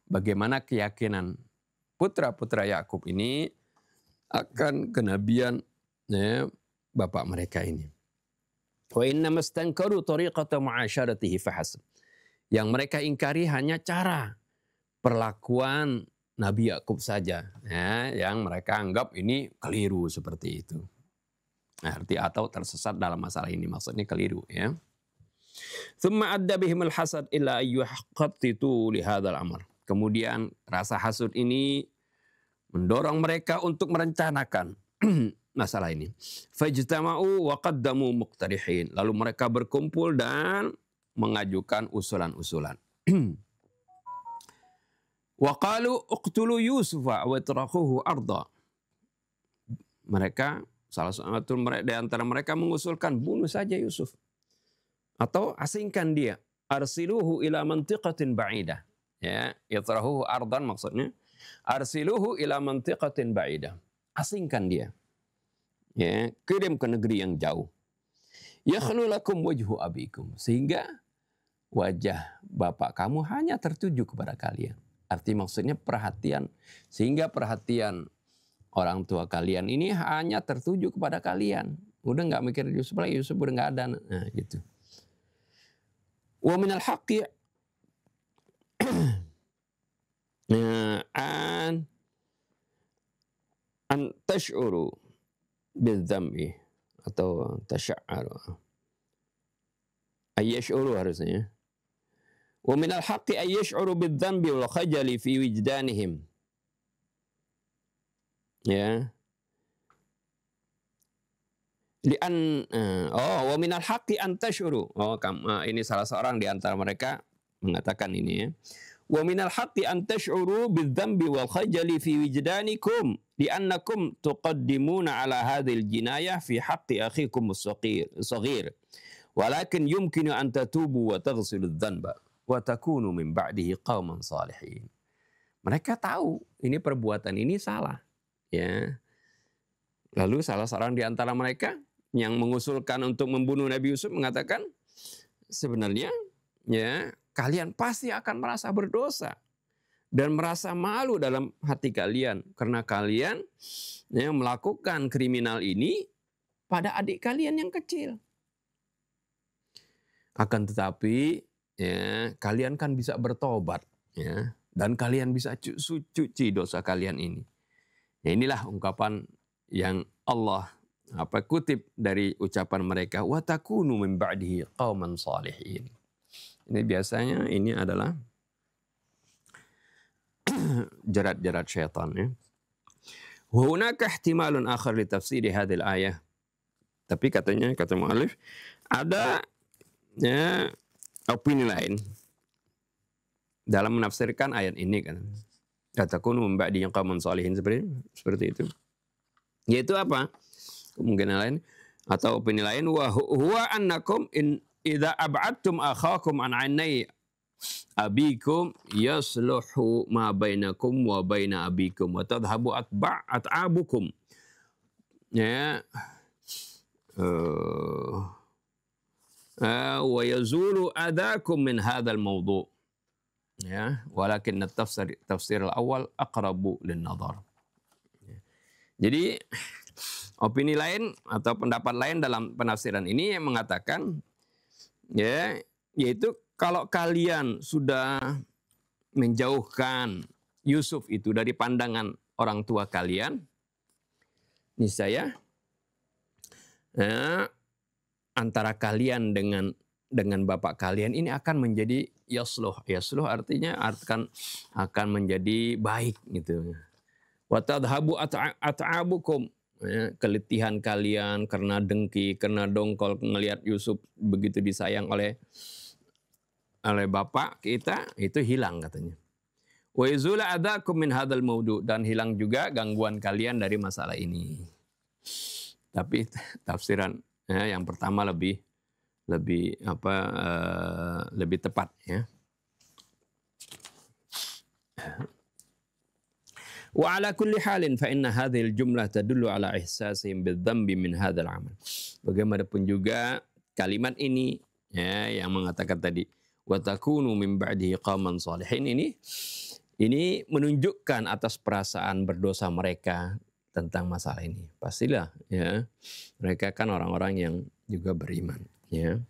bagaimana keyakinan putra-putra Yakub ini akan kenabian ya, bapak mereka ini. Wa inna mastankaru tariqata mu'asyaratihi fahasab. Yang mereka ingkari hanya cara perlakuan Nabi Yakub saja, ya, yang mereka anggap ini keliru seperti itu. Arti atau tersesat dalam masalah ini, maksudnya keliru. Ya. Thumma adda bihimul hasad illa ayyuhaqattitu li hadzal amr. Kemudian rasa hasud ini mendorong mereka untuk merencanakan masalah ini. Fajtama'u wa qaddamu muqtarihin. Lalu mereka berkumpul dan mengajukan usulan-usulan. Wa qalu uqtulu Yusufa wa tarakuhu arda. Mereka salah satu di antara mereka mengusulkan bunuh saja Yusuf atau asingkan dia. Arsiluhu ila mantiqatin ba'idah. Ya, yatrahuhu ardan maksudnya arsiluhu ila mantiqatin ba'idah. Asingkan dia. Ya, kirim ke negeri yang jauh. Yakhlu lakum wajhu abikum. Sehingga wajah bapak kamu hanya tertuju kepada kalian. Arti maksudnya perhatian. Sehingga perhatian orang tua kalian ini hanya tertuju kepada kalian. Udah nggak mikir Yusuf lagi. Yusuf udah nggak ada. Nah gitu. Wa minal haqqi an tash'uru bidzam'i atau tasya'aru. Ayyash'uru harusnya. Wa minal haqqi ayyash'uru bidzambi wal khajali fi wijdanihim. Ya. Wa minal haqqi an tash'uru. Ini salah seorang di antara mereka mengatakan ini ya. Wa minal haqqi an tash'uru bidzambi wal khajali fi wijdanikum li'annakum tuqaddimuna ala hadhil jinayah fi haqqi akhikum as-saghir. Walakin yumkinu an tatubu wa taghsilu adh-dhanba wa takunu min ba'dihi qauman salihin. Mereka tahu ini perbuatan ini salah, ya. Lalu salah seorang di antara mereka yang mengusulkan untuk membunuh Nabi Yusuf mengatakan, sebenarnya ya kalian pasti akan merasa berdosa dan merasa malu dalam hati kalian karena kalian ya, melakukan kriminal ini pada adik kalian yang kecil. Akan tetapi ya, kalian kan bisa bertobat ya, dan kalian bisa cuci dosa kalian ini. Ya, inilah ungkapan yang Allah kutip dari ucapan mereka, wa takunu min ba'dihi qauman salihin. Ini biasanya ini adalah jerat-jerat syaitan ya. Wa hunaka ihtimalun akhar li tafsir hadhil ayah. Tapi katanya kata mu'allif ada ya opini lain dalam menafsirkan ayat ini kan. Katakunu min ba'dihi qauman salihin seperti itu. Yaitu apa? Kemungkinan lain atau opini lain wa huwa annakum in idza ab'adtum akhakum an 'ainai abikum yasluhu ma bainakum wa baina abikum wa tadhhabu at'abukum. Ya. Wa yazulu adakum min hadzal mawdu'. Ya, walakin tafsir al-awwal aqrabu lin-nadhar. Jadi opini lain atau pendapat lain dalam penafsiran ini yang mengatakan ya, yaitu kalau kalian sudah menjauhkan Yusuf itu dari pandangan orang tua kalian, niscaya antara kalian dengan bapak kalian ini akan menjadi yasluh. Yasluh artinya akan menjadi baik gitu. Wa tadhhabu at'abukum, keletihan kalian karena dengki, karena dongkol ngelihat Yusuf begitu disayang oleh bapak kita, itu hilang katanya. Wa yazula adakum min hadzal maudu, dan hilang juga gangguan kalian dari masalah ini. Tapi tafsiran yang pertama lebih tepat ya. Wa ala kulli halin fa inna hadhil jumlah tadullu ala ihsasihim bidzambi min hadzal amal. Bagaimanapun juga kalimat ini ya yang mengatakan tadi wa takunu min ba'dihi qauman shalihin, ini menunjukkan atas perasaan berdosa mereka tentang masalah ini. Pastilah ya, mereka kan orang-orang yang juga beriman ya.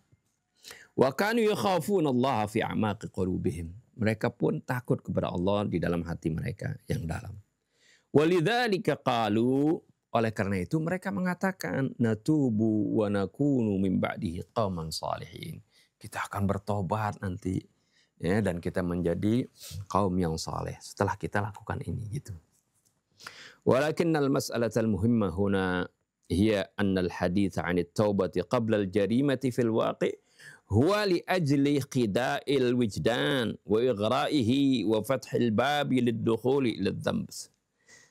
Wa kanu yakhafunallaha fi a'maqi qulubihim. Mereka pun takut kepada Allah di dalam hati mereka yang dalam. Walidzalika qalu, oleh karena itu mereka mengatakan natubu wa nakunu min ba'dihi qauman shalihin. Kita akan bertobat nanti ya, dan kita menjadi kaum yang saleh setelah kita lakukan ini gitu. Walakinnal mas'alatal muhimmah huna hiya annal hadits 'anit taubati qabla al-jarimati fil waqi' huwa li ajli qida'il wijdan wa ighra'ihi wa fathil babi lid-dukhuli ila dzamb.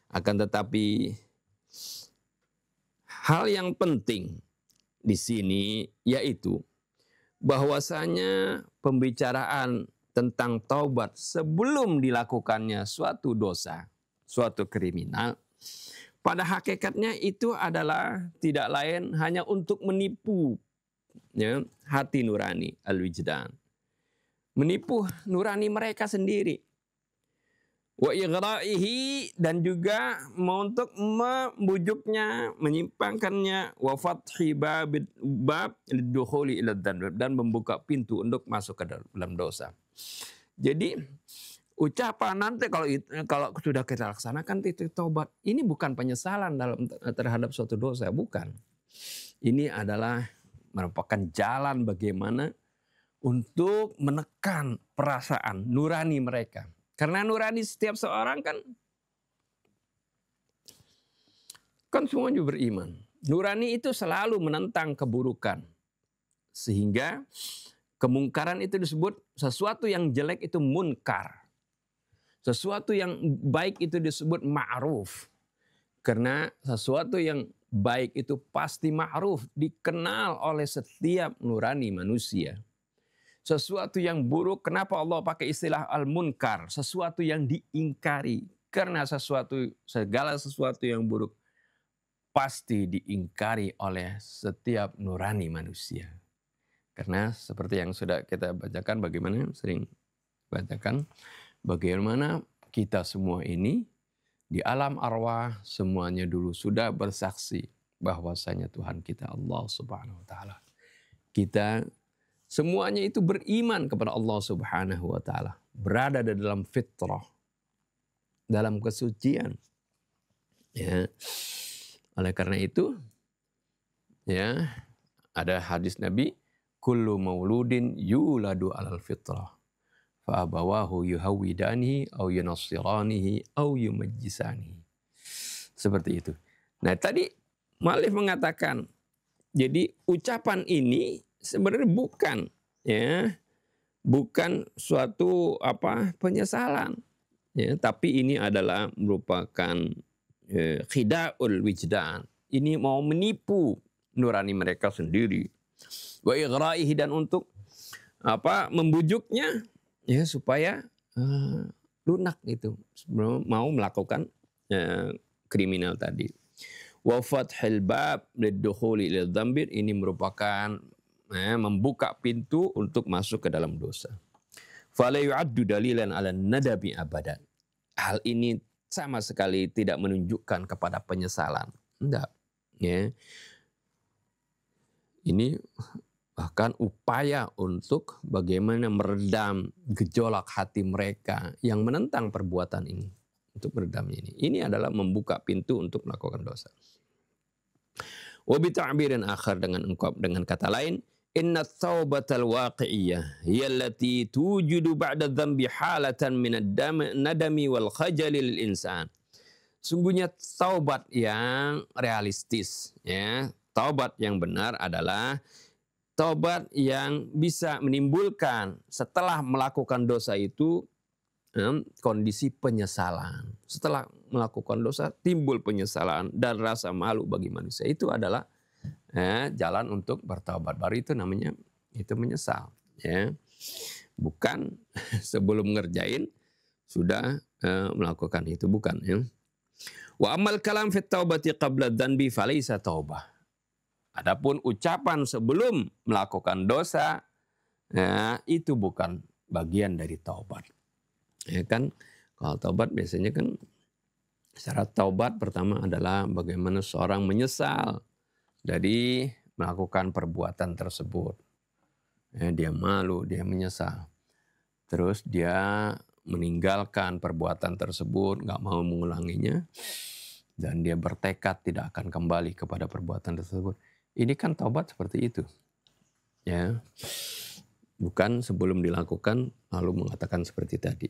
Akan tetapi hal yang penting di sini yaitu bahwasanya pembicaraan tentang taubat sebelum dilakukannya suatu dosa, suatu kriminal, pada hakikatnya itu adalah tidak lain hanya untuk menipu ya, hati nurani al-wijdan. Menipu nurani mereka sendiri. Wa ighra'ihi, dan juga untuk membujuknya, menyimpangkannya, wa fathi bab lidukhuli ila dzanb, dan membuka pintu untuk masuk ke dalam dosa. Jadi ucapan nanti kalau sudah kita laksanakan titik taubat, ini bukan penyesalan terhadap suatu dosa, bukan. Ini adalah merupakan jalan bagaimana untuk menekan perasaan nurani mereka. Karena nurani setiap seorang kan semuanya beriman. Nurani itu selalu menentang keburukan. Sehingga kemungkaran itu disebut, sesuatu yang jelek itu munkar. Sesuatu yang baik itu disebut ma'ruf. Karena sesuatu yang baik itu pasti ma'ruf, dikenal oleh setiap nurani manusia. Sesuatu yang buruk, kenapa Allah pakai istilah al-munkar? Sesuatu yang diingkari. Karena segala sesuatu yang buruk pasti diingkari oleh setiap nurani manusia. Karena seperti yang sudah kita bacakan, bagaimana sering bacakan, bagaimana kita semua ini di alam arwah semuanya dulu sudah bersaksi bahwasanya Tuhan kita Allah Subhanahu wa taala. Kita semuanya itu beriman kepada Allah Subhanahu wa taala, berada di dalam fitrah, dalam kesucian. Ya. Oleh karena itu, ya, ada hadis Nabi, kullu mauludin yuladu alal fitrah, fa abawahu yuhawidanihi au yunassiranihi au yumajjisanihi. Seperti itu. Nah, tadi mu'allif mengatakan, jadi ucapan ini sebenarnya bukan suatu penyesalan ya, tapi ini adalah merupakan khida'ul wijdan. Ini mau menipu nurani mereka sendiri. Wa ighra'ihi, dan untuk membujuknya ya supaya lunak itu mau melakukan kriminal tadi. Wa fathil bab lidukhuli ila dzambi, ini merupakan membuka pintu untuk masuk ke dalam dosa. Fala yu'addu dalilan 'ala nadabi abadan. Hal ini sama sekali tidak menunjukkan kepada penyesalan. Enggak. Ya. Ini bahkan upaya untuk bagaimana meredam gejolak hati mereka yang menentang perbuatan ini. Untuk meredamnya ini. Ini adalah membuka pintu untuk melakukan dosa. Wa bi ta'birin akhar, dengan kata lain, inna taubatal waqi'iyah hiya allati tujidu ba'da dhanbi halatan min nadami wal khajali lil insan. Sungguhnya taubat yang realistis, ya. Taubat yang benar adalah taubat yang bisa menimbulkan setelah melakukan dosa itu kondisi penyesalan. Setelah melakukan dosa timbul penyesalan dan rasa malu bagi manusia. Itu adalah jalan untuk bertaubat. Baru itu namanya itu menyesal. Ya. Bukan sebelum ngerjain sudah melakukan itu, bukan. Ya. Wa amal kalam fit taubati qabla dzanbi falaysa taubah. Adapun ucapan sebelum melakukan dosa, ya, itu bukan bagian dari taubat. Ya kan, kalau taubat biasanya kan syarat taubat pertama adalah bagaimana seorang menyesal dari melakukan perbuatan tersebut. Ya, dia malu, dia menyesal. Terus dia meninggalkan perbuatan tersebut, nggak mau mengulanginya, dan dia bertekad tidak akan kembali kepada perbuatan tersebut. Ini kan taubat seperti itu, ya, bukan sebelum dilakukan lalu mengatakan seperti tadi.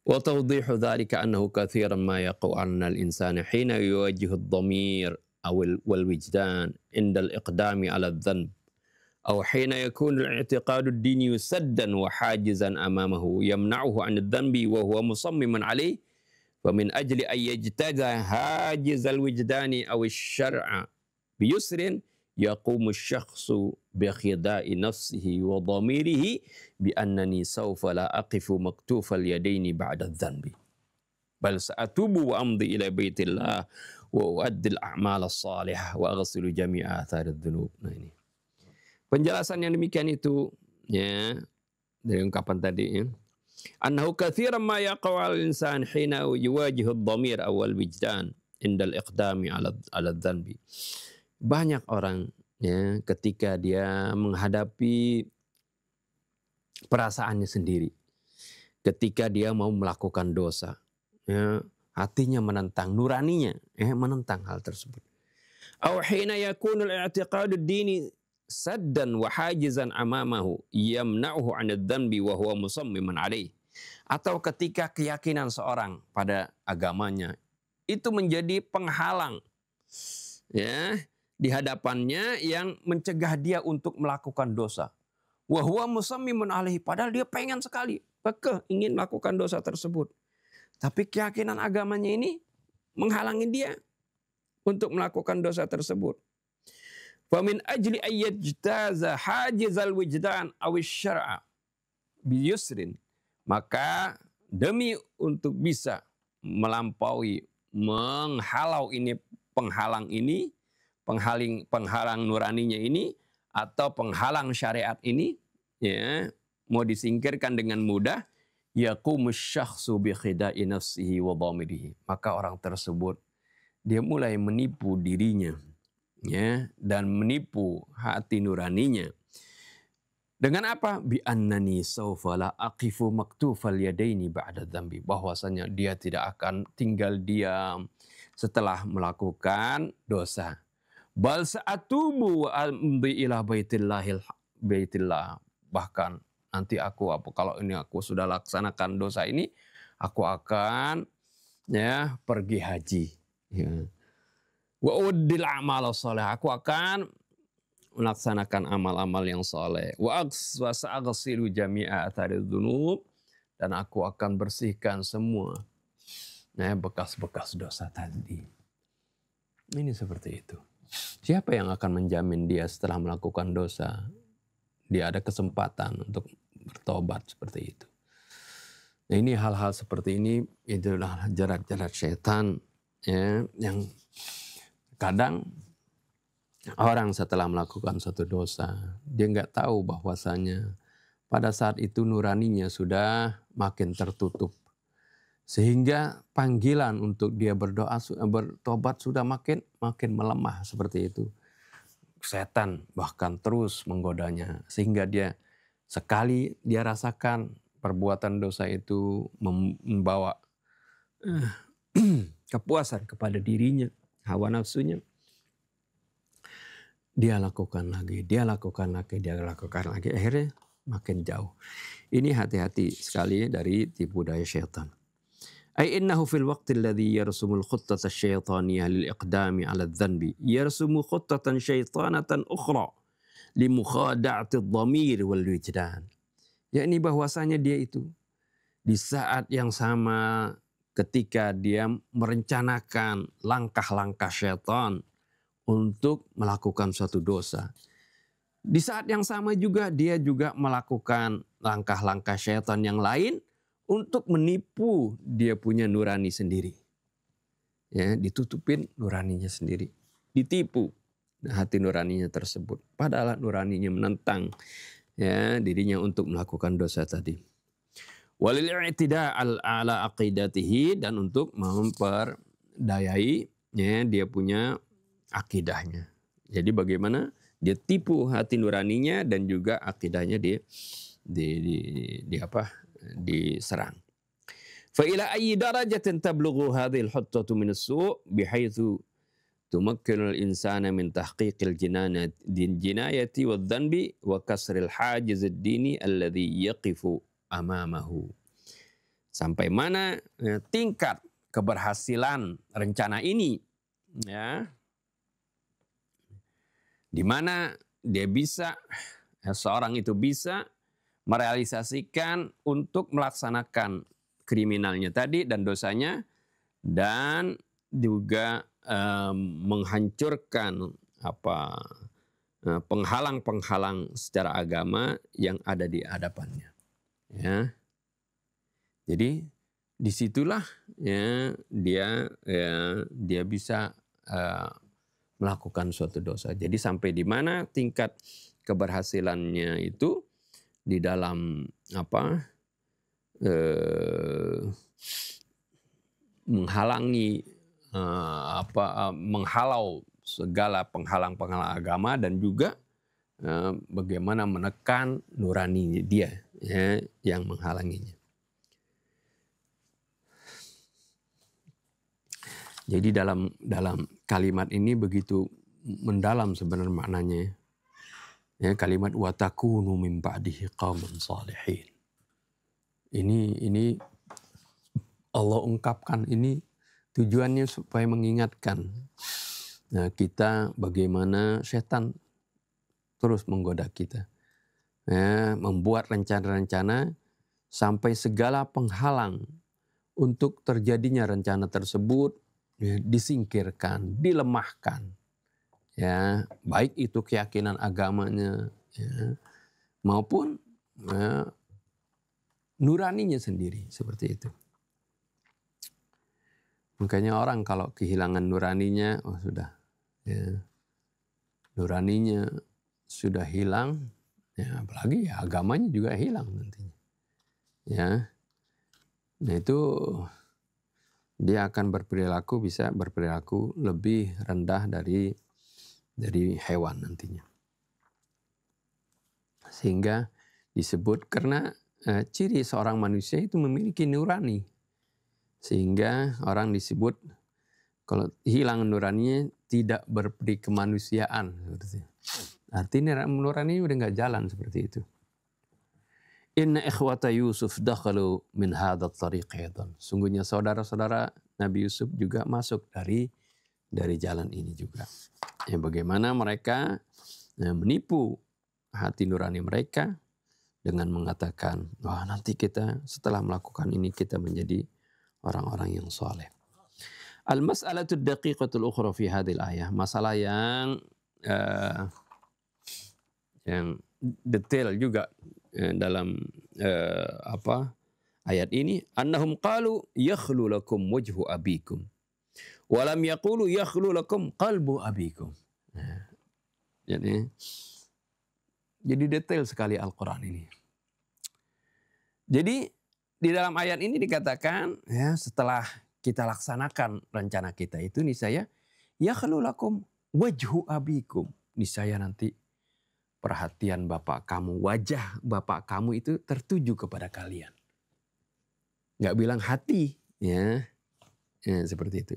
Wa tawdihu dzalika annahu katsiran ma yaqa'u 'ala al-insani hina yuwajjihu ad-dhamir aw wal wijdan 'inda al-iqdami 'ala adh-dhanb aw hina yakunu al-i'tiqadu ad-dini saddan wa hajizan amamahu yamna'uhu 'an adh-dhanbi wa huwa musammiman 'alayhi wa min ajli an yajtaza hajiz al-wijdani aw asy-syar'a biyusrin yaqumu syakhsu bi khida'i nafsihi wa dhamirihi bi annani sawfa la aqifu maktufal yadaini ba'da dzanbi bal sa'atubu wa amdi ila baitillah wa uaddi al-a'mal as-salihah wa aghsilu jami'a athar adh-dhunub. Nah, ini penjelasan yang demikian itu, ya, dari ungkapan tadi, ya. Annahu katsiran ma yaqa'u al-insan hina yuwajihu ad-dhamir awal wijdan indal iqdami ala dzanbi. Banyak orang, ya, ketika dia menghadapi perasaannya sendiri, ketika dia mau melakukan dosa, ya, hatinya menentang, nuraninya menentang hal tersebut. Aw hina yakunu al-i'tiqadu ad-dini saddan wa hajizan amamahu yamna'uhu 'an adz-dzanbi wa huwa musammiman 'alaihi. Atau ketika keyakinan seorang pada agamanya itu menjadi penghalang, ya, di hadapannya yang mencegah dia untuk melakukan dosa. Wa huwa musammimun 'alaihi, padahal dia pengen sekali, kekeh ingin melakukan dosa tersebut. Tapi keyakinan agamanya ini menghalangi dia untuk melakukan dosa tersebut. Fa min ajli ayyajtaza hajizal wijdan aw asy-syar'a bi yusrin, maka demi untuk bisa melampaui, penghalang nuraninya ini atau penghalang syariat ini, ya, mau disingkirkan dengan mudah, yaqumu syakhsu bi khida'i nafsihi wa dhamirihi, maka orang tersebut dia mulai menipu dirinya, ya, dan menipu hati nuraninya. Dengan apa? Bi annani sawfa la aqifu maktufal yadaini ba'da dzambi, bahwasanya dia tidak akan tinggal diam setelah melakukan dosa. Bal sa'atubu wa amdi ila baitillah, bahkan nanti kalau ini aku sudah laksanakan dosa ini, aku akan, ya, pergi haji, ya. Wa uddil a'mal salih, aku akan melaksanakan amal-amal yang soleh. Wa sa'aghsilu jami'a athari dzunub, dan aku akan bersihkan semua, nah, bekas-bekas dosa tadi. Ini seperti itu. Siapa yang akan menjamin dia setelah melakukan dosa dia ada kesempatan untuk bertobat seperti itu? Nah, ini hal-hal seperti ini itulah jerat-jerat setan, ya, yang kadang orang setelah melakukan suatu dosa dia nggak tahu bahwasanya pada saat itu nuraninya sudah makin tertutup, sehingga panggilan untuk dia bertobat sudah makin melemah seperti itu. Setan bahkan terus menggodanya, sehingga dia sekali dia rasakan perbuatan dosa itu membawa kepuasan kepada dirinya, hawa nafsunya, dia lakukan lagi, dia lakukan lagi, dia lakukan lagi. Akhirnya makin jauh. Ini hati-hati sekali dari tipu daya syaitan. Ay innahu fil waqti alladhi yarsumul khuttata syaitaniyah lil iqdami ala dhanbi yarsumu khuttatan syaitanatan ukhra li mukhada'ati dhamir wal wijdan. Yakni bahwasanya dia itu di saat yang sama ketika dia merencanakan langkah-langkah syaitan untuk melakukan suatu dosa, di saat yang sama juga dia juga melakukan langkah-langkah syaitan yang lain untuk menipu dia punya nurani sendiri. Ya, ditutupin nuraninya sendiri. Ditipu hati nuraninya tersebut. Padahal nuraninya menentang ya dirinya untuk melakukan dosa tadi. Walil i'tida' ala aqidatihi, dan untuk memperdayai ya, dia punya akidahnya. Jadi bagaimana dia tipu hati nuraninya dan juga akidahnya diserang. Fa ila ayyi darajatin tablughu hadhihi al-huttatu min as-su' bihaitsu tumakkinu al-insana min tahqiqil jinayati wadh-dhanbi wa kasril hajiz ad-dini alladhi yaqifu amamahu. Sampai mana tingkat keberhasilan rencana ini ya, di mana dia bisa, seorang itu bisa merealisasikan untuk melaksanakan kriminalnya tadi dan dosanya, dan juga menghancurkan penghalang-penghalang secara agama yang ada di hadapannya. Ya, jadi disitulah ya dia bisa melakukan suatu dosa. Jadi sampai di mana tingkat keberhasilannya itu di dalam menghalau segala penghalang-penghalang agama, dan juga bagaimana menekan nurani dia ya, yang menghalanginya. Jadi dalam kalimat ini begitu mendalam sebenarnya maknanya. Ya, kalimat wa takunu min ba'dihi qauman salihin. Ini Allah ungkapkan ini tujuannya supaya mengingatkan kita bagaimana setan terus menggoda kita. Ya, membuat rencana-rencana sampai segala penghalang untuk terjadinya rencana tersebut ya, disingkirkan, dilemahkan. Ya, baik itu keyakinan agamanya ya, maupun ya, nuraninya sendiri, seperti itu. Makanya orang kalau kehilangan nuraninya, sudah ya, nuraninya sudah hilang, ya, apalagi ya agamanya juga hilang nantinya. Ya, nah itu dia akan bisa berperilaku lebih rendah dari hewan nantinya. Sehingga disebut karena ciri seorang manusia itu memiliki nurani. Sehingga orang disebut kalau hilang nuraninya tidak berperi kemanusiaan. Artinya nurani udah nggak jalan seperti itu. Inna ikhwata Yusuf dakhalu min hadzal tariq aidan. Sungguhnya saudara-saudara Nabi Yusuf juga masuk dari jalan ini juga. Ya, bagaimana mereka menipu hati nurani mereka dengan mengatakan, wah nanti kita setelah melakukan ini kita menjadi orang-orang yang soleh. Al-mas'alatu ad-daqiqatul ukhra fi hadhil ayah. Masalah yang detail juga dalam ayat ini, annahum qalu yakhlu lakum wajhu abikum wa lam yaqulu yakhlu lakum qalbu abikum. Jadi detail sekali Al-Quran ini. Jadi di dalam ayat ini dikatakan ya, setelah kita laksanakan rencana kita itu niscaya yakhlu lakum wajhu abikum, niscaya nanti perhatian bapak kamu, wajah bapak kamu itu tertuju kepada kalian. Nggak bilang hati, ya seperti itu.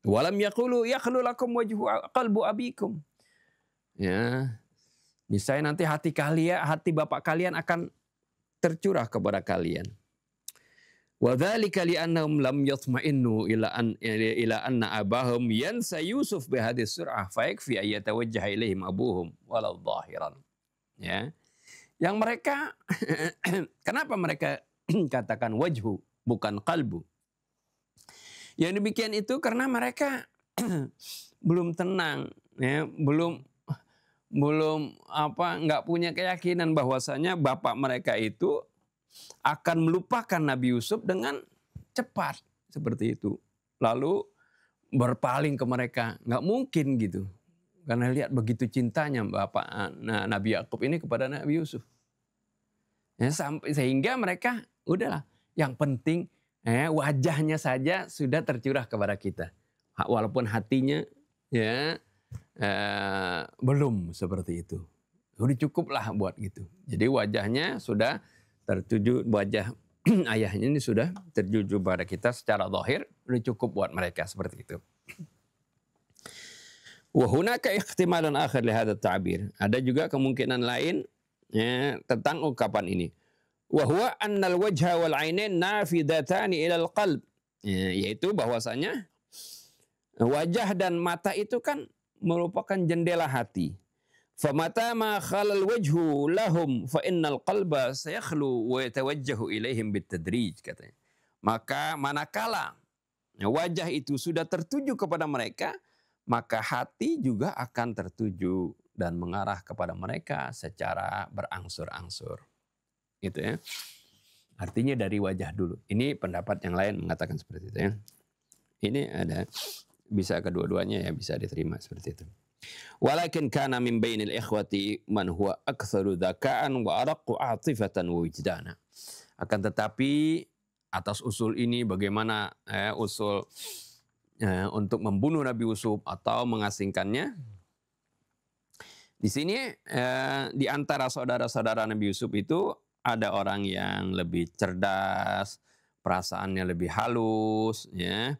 Walam yaqulu yakhlu lakum wajhu qalbu abikum. Ya, niscaya nanti hati bapak kalian akan tercurah kepada kalian. Wa dzalika li'annahum lam yatma'innu ila anna abahum yansa Yusuf bi hadhihi sur'ah fa yakfi ay yatawajjaha ilaihim abuhum walau dhahiran. Ya. Yang mereka kenapa mereka katakan wajhu bukan qalbu? Yang demikian itu karena mereka belum tenang, ya, belum nggak punya keyakinan bahwasanya bapak mereka itu akan melupakan Nabi Yusuf dengan cepat seperti itu. Lalu berpaling ke mereka, nggak mungkin gitu. Karena lihat begitu cintanya Nabi Yakub ini kepada Nabi Yusuf. Ya, sehingga mereka udahlah, yang penting wajahnya saja sudah tercurah kepada kita. Walaupun hatinya ya belum seperti itu. Udah cukup lah buat gitu. Jadi wajahnya sudah tertuju, wajah ayahnya ini sudah tertuju pada kita secara zahir, udah cukup buat mereka seperti itu. Wa hunaka ihtimalun akhir li hadha ta'bir. Ada juga kemungkinan lain ya, tentang ungkapan ini. Wa huwa annal wajha wal 'ainain nafidatani ila al-qalb. Ya, yaitu bahwasanya wajah dan mata itu kan merupakan jendela hati. Famata ma khalal wajhu lahum fa innal qalba sayakhlu wa yatawajjahu ilaihim bitadrij, katanya. Maka manakala wajah itu sudah tertuju kepada mereka, maka hati juga akan tertuju dan mengarah kepada mereka secara berangsur-angsur. Gitu ya. Artinya dari wajah dulu. Ini pendapat yang lain mengatakan seperti itu ya. Ini ada bisa kedua-duanya ya, bisa diterima seperti itu. Walakin kana min bainil ikhwati man huwa aktsaru dzaka'an wa araqqu 'atifatan wa wijdana. Akan tetapi atas usul ini bagaimana usul untuk membunuh Nabi Yusuf atau mengasingkannya. Di sini di antara saudara-saudara Nabi Yusuf itu ada orang yang lebih cerdas, perasaannya lebih halus, ya.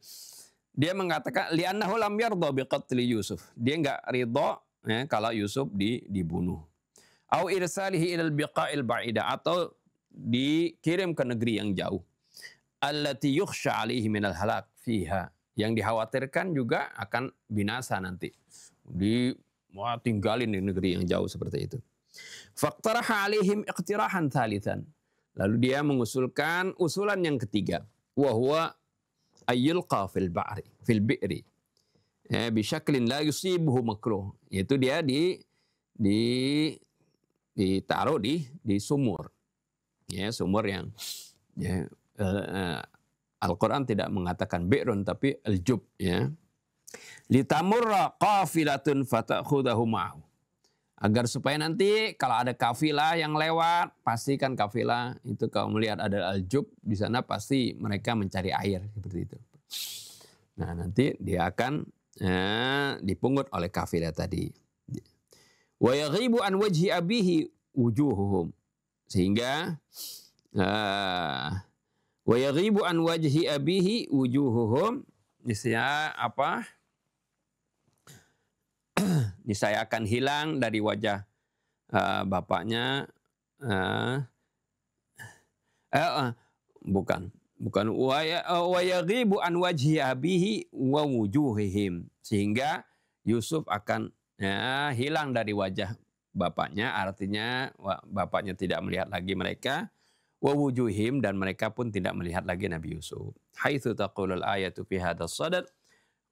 Dia mengatakan li'annahu lam yardha biqatli Yusuf. Dia enggak ridha ya, kalau Yusuf dibunuh. Au irsalihi ilal biqa'il ba'ida, atau dikirim ke negeri yang jauh. Allati yukhsha 'alaihi minal halak fiha, yang dikhawatirkan juga akan binasa nanti. Tinggalin di negeri yang jauh seperti itu. Faqtaraha 'alaihim iqtirahan thalithan. Lalu dia mengusulkan usulan yang ketiga, wa huwa ayyulqa fil bi'ri bi syaklin la yusibuhu makruh, yaitu dia ditaruh di sumur. Ya, sumur yang ya, Al-Quran tidak mengatakan bi'run tapi al-jub, ya. Litamurra qafilatun fata'khudahu ma'ahu, agar supaya nanti kalau ada kafilah yang lewat, pastikan kafilah itu kalau melihat ada al-jub di sana pasti mereka mencari air seperti itu. Nah, nanti dia akan dipungut oleh kafilah tadi. Wa yaghibu an wajhi abihi wujuhuhum, sehingga wa yaghibu an wajhi abihi wujuhuhum, niscaya akan hilang dari wajah bapaknya, bukan wa yaghibu an wajhi abihi wa wujuhihim, sehingga Yusuf akan hilang dari wajah bapaknya, artinya bapaknya tidak melihat lagi mereka, wa wujuhihim, dan mereka pun tidak melihat lagi Nabi Yusuf. Haitsu taqulul ayatu fi hadzal sadad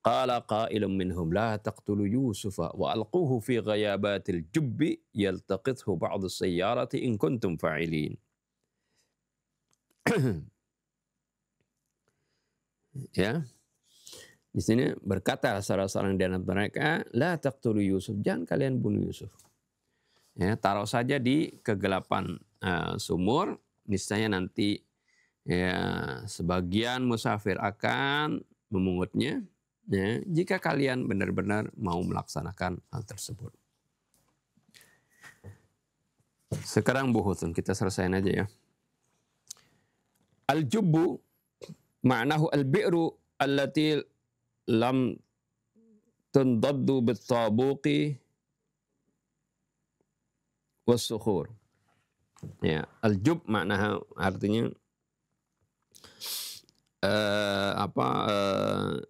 qala qailun minhum la taqtulu Yusufa wa alquhu fi ghayabatil jubbi yaltaqithu ba'du sayyarati in kuntum fa'ilin. Ya. Di sini berkata salah seorang di antara mereka, la taqtulu Yusuf, jangan kalian bunuh Yusuf. Ya, taruh saja di kegelapan sumur, niscaya nanti ya sebagian musafir akan memungutnya. Ya, jika kalian benar-benar mau melaksanakan hal tersebut. Sekarang buhutun, kita selesaiin aja ya. Al-jubbu ma'nahu al-bi'ru allati lam tundaddu bit-tabuqi was-sukhur. Ya, al-jub makna artinya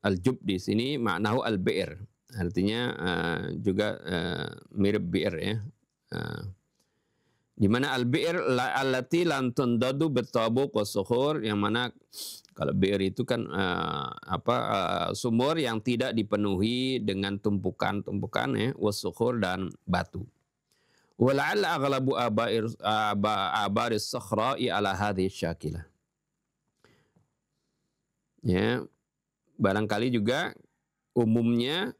al-jub di sini maknahu al-bi'r. Artinya juga mirip bi'r ya. Di mana al-bi'r allati lan tundadu bitabuq was-sukhur, yang mana kalau bi'r itu kan sumur yang tidak dipenuhi dengan tumpukan-tumpukan ya, was-sukhur dan batu. Wala'alla aghlabu abaris sakhra'i ala hadhihi syakilah. Ya, barangkali juga umumnya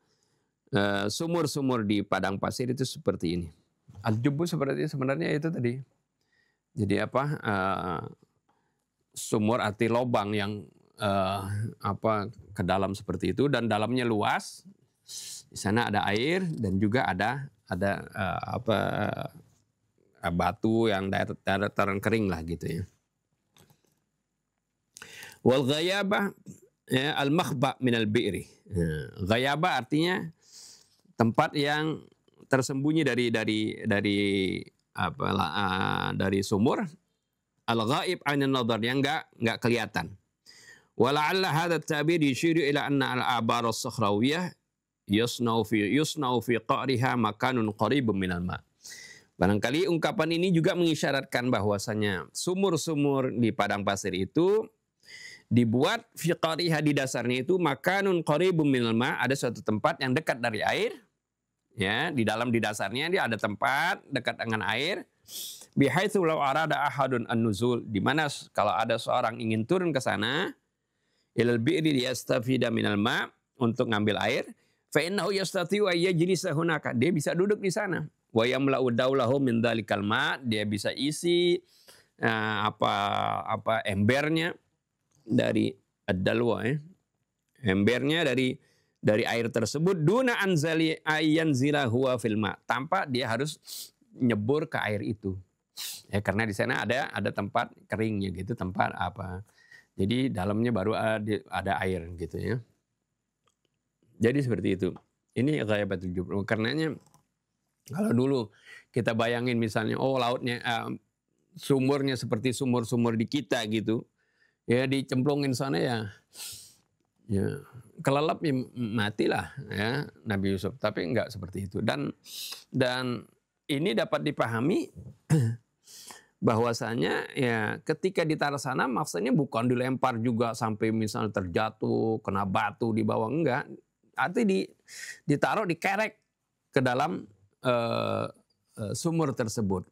sumur-sumur di padang pasir itu seperti ini. Al-jubbu sebenarnya itu tadi. Jadi sumur arti lubang yang ke dalam seperti itu, dan dalamnya luas. Di sana ada air dan juga ada batu yang dataran kering lah gitu ya. Wal ghayabah ya, al makhba min al bi'ri. Ghayabah artinya tempat yang tersembunyi dari sumur. Al ghaib 'anil nadhar, yang enggak kelihatan. Wala'alla hadha at-ta'bir yushiru ila anna al-abar as-sakhrawiyah yusna'u fi qa'riha makanun qaribun minal ma'. Barangkali ungkapan ini juga mengisyaratkan bahwasanya sumur-sumur di padang pasir itu dibuat fi qa'riha, di dasarnya itu makanun qaribun minal ma', ada suatu tempat yang dekat dari air. Ya, di dasarnya dia ada tempat dekat dengan air. Bihaitsu law arada ahadun an-nuzul, di mana kalau ada seorang ingin turun ke sana, ilal bi'ri liyastafida minal ma', untuk ngambil air, fa innahu yastati'u ay yajlisa hunaka, dia bisa duduk di sana. Wa yamla'u dawlahu min dzalikal ma', dia bisa isi embernya dari ad-dalwa ya. Embernya dari air tersebut, duna anzali ayanzila huwa fil ma', tanpa dia harus nyebur ke air itu. Ya, karena di sana ada tempat keringnya gitu, tempat jadi dalamnya baru ada air gitu ya. Jadi seperti itu. Ini ghayabatul jub. Karenanya kalau dulu kita bayangin misalnya lautnya sumurnya seperti sumur-sumur di kita gitu. Ya dicemplungin sana ya kelelap ya matilah ya Nabi Yusuf. Tapi enggak seperti itu. Dan ini dapat dipahami bahwasanya ya ketika ditaruh sana maksudnya bukan dilempar juga sampai misalnya terjatuh kena batu di bawah, enggak. Artinya ditaruh, dikerek ke dalam sumur tersebut.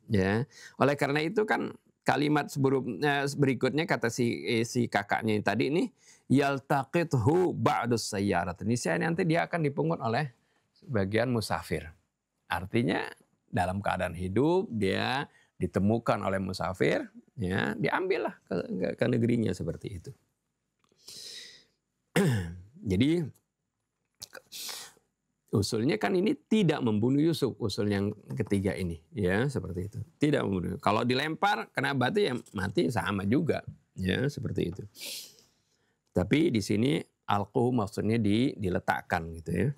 Ya, oleh karena itu kan kalimat berikutnya kata si kakaknya yang tadi ini, yaltaqithu ba'dus sayyarat. Ini nanti dia akan dipungut oleh sebagian musafir. Artinya dalam keadaan hidup dia ditemukan oleh musafir, ya diambillah ke negerinya seperti itu. Jadi usulnya kan ini tidak membunuh Yusuf, usul yang ketiga ini, ya seperti itu. Tidak membunuh. Kalau dilempar kena batu ya mati sama juga, ya seperti itu. Tapi di sini alquhu maksudnya diletakkan gitu ya.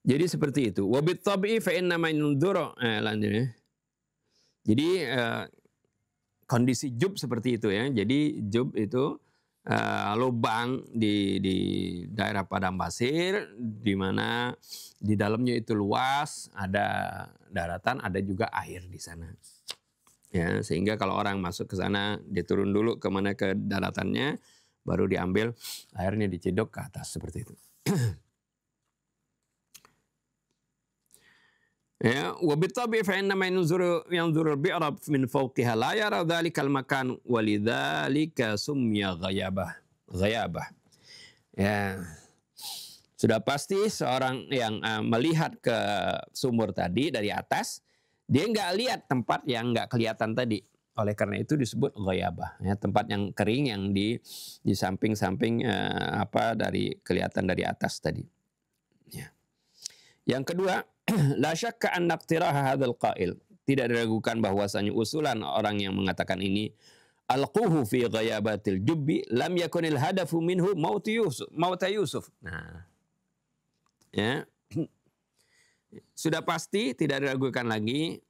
Jadi seperti itu. Wa bit-tab'i fa inna man yunzuru lanjutnya. Jadi kondisi jub seperti itu ya. Jadi jub itu lubang di daerah padang pasir, di mana di dalamnya itu luas, ada daratan, ada juga air di sana. Ya, sehingga kalau orang masuk ke sana, dia turun dulu ke daratannya, baru diambil airnya, diciduk ke atas seperti itu. Ya, wa bitabi fa inna man yanzuru al-bi'ra min fawqiha la yara dhalikal makan walidzalika sumya ghayabah. Ya. Sudah pasti seorang yang melihat ke sumur tadi dari atas, dia enggak lihat tempat yang enggak kelihatan tadi. Oleh karena itu disebut ghayabah, ya, tempat yang kering yang di samping-samping dari kelihatan dari atas tadi. Ya. Yang kedua, la syakka an iqtiraha hadzal qail. Tidak diragukan bahwasanya usulan orang yang mengatakan ini alquhu fi ghayabatil jubbi lam yakunil hadafu minhu maut Yusuf. Nah. Ya, Sudah pasti tidak diragukan lagi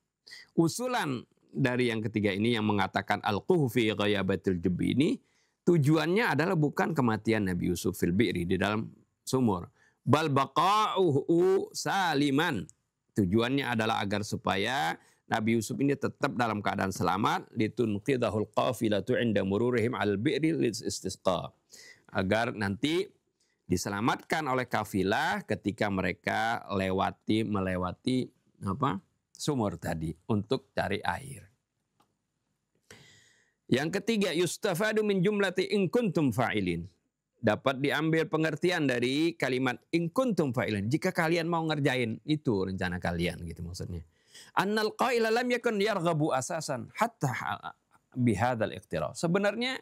usulan dari yang ketiga ini yang mengatakan al-quhu fi ghayabatil jubbi ini tujuannya adalah bukan kematian Nabi Yusuf fil bi'ri di dalam sumur. Bal baqa'uhu saliman. Tujuannya adalah agar supaya Nabi Yusuf ini tetap dalam keadaan selamat, litunqidahul qafilatu inda mururihim al bi'ri lis istisqa. Agar nanti diselamatkan oleh kafilah ketika mereka melewati sumur tadi untuk cari air. Yang ketiga, yustafadu min jumlati in kuntum fa'ilin. Dapat diambil pengertian dari kalimat in kuntum fa'ilin. Jika kalian mau ngerjain itu rencana kalian gitu maksudnya. Annal qaila lam yakun yarghabu asasan hatta bihadzal iqtira. Sebenarnya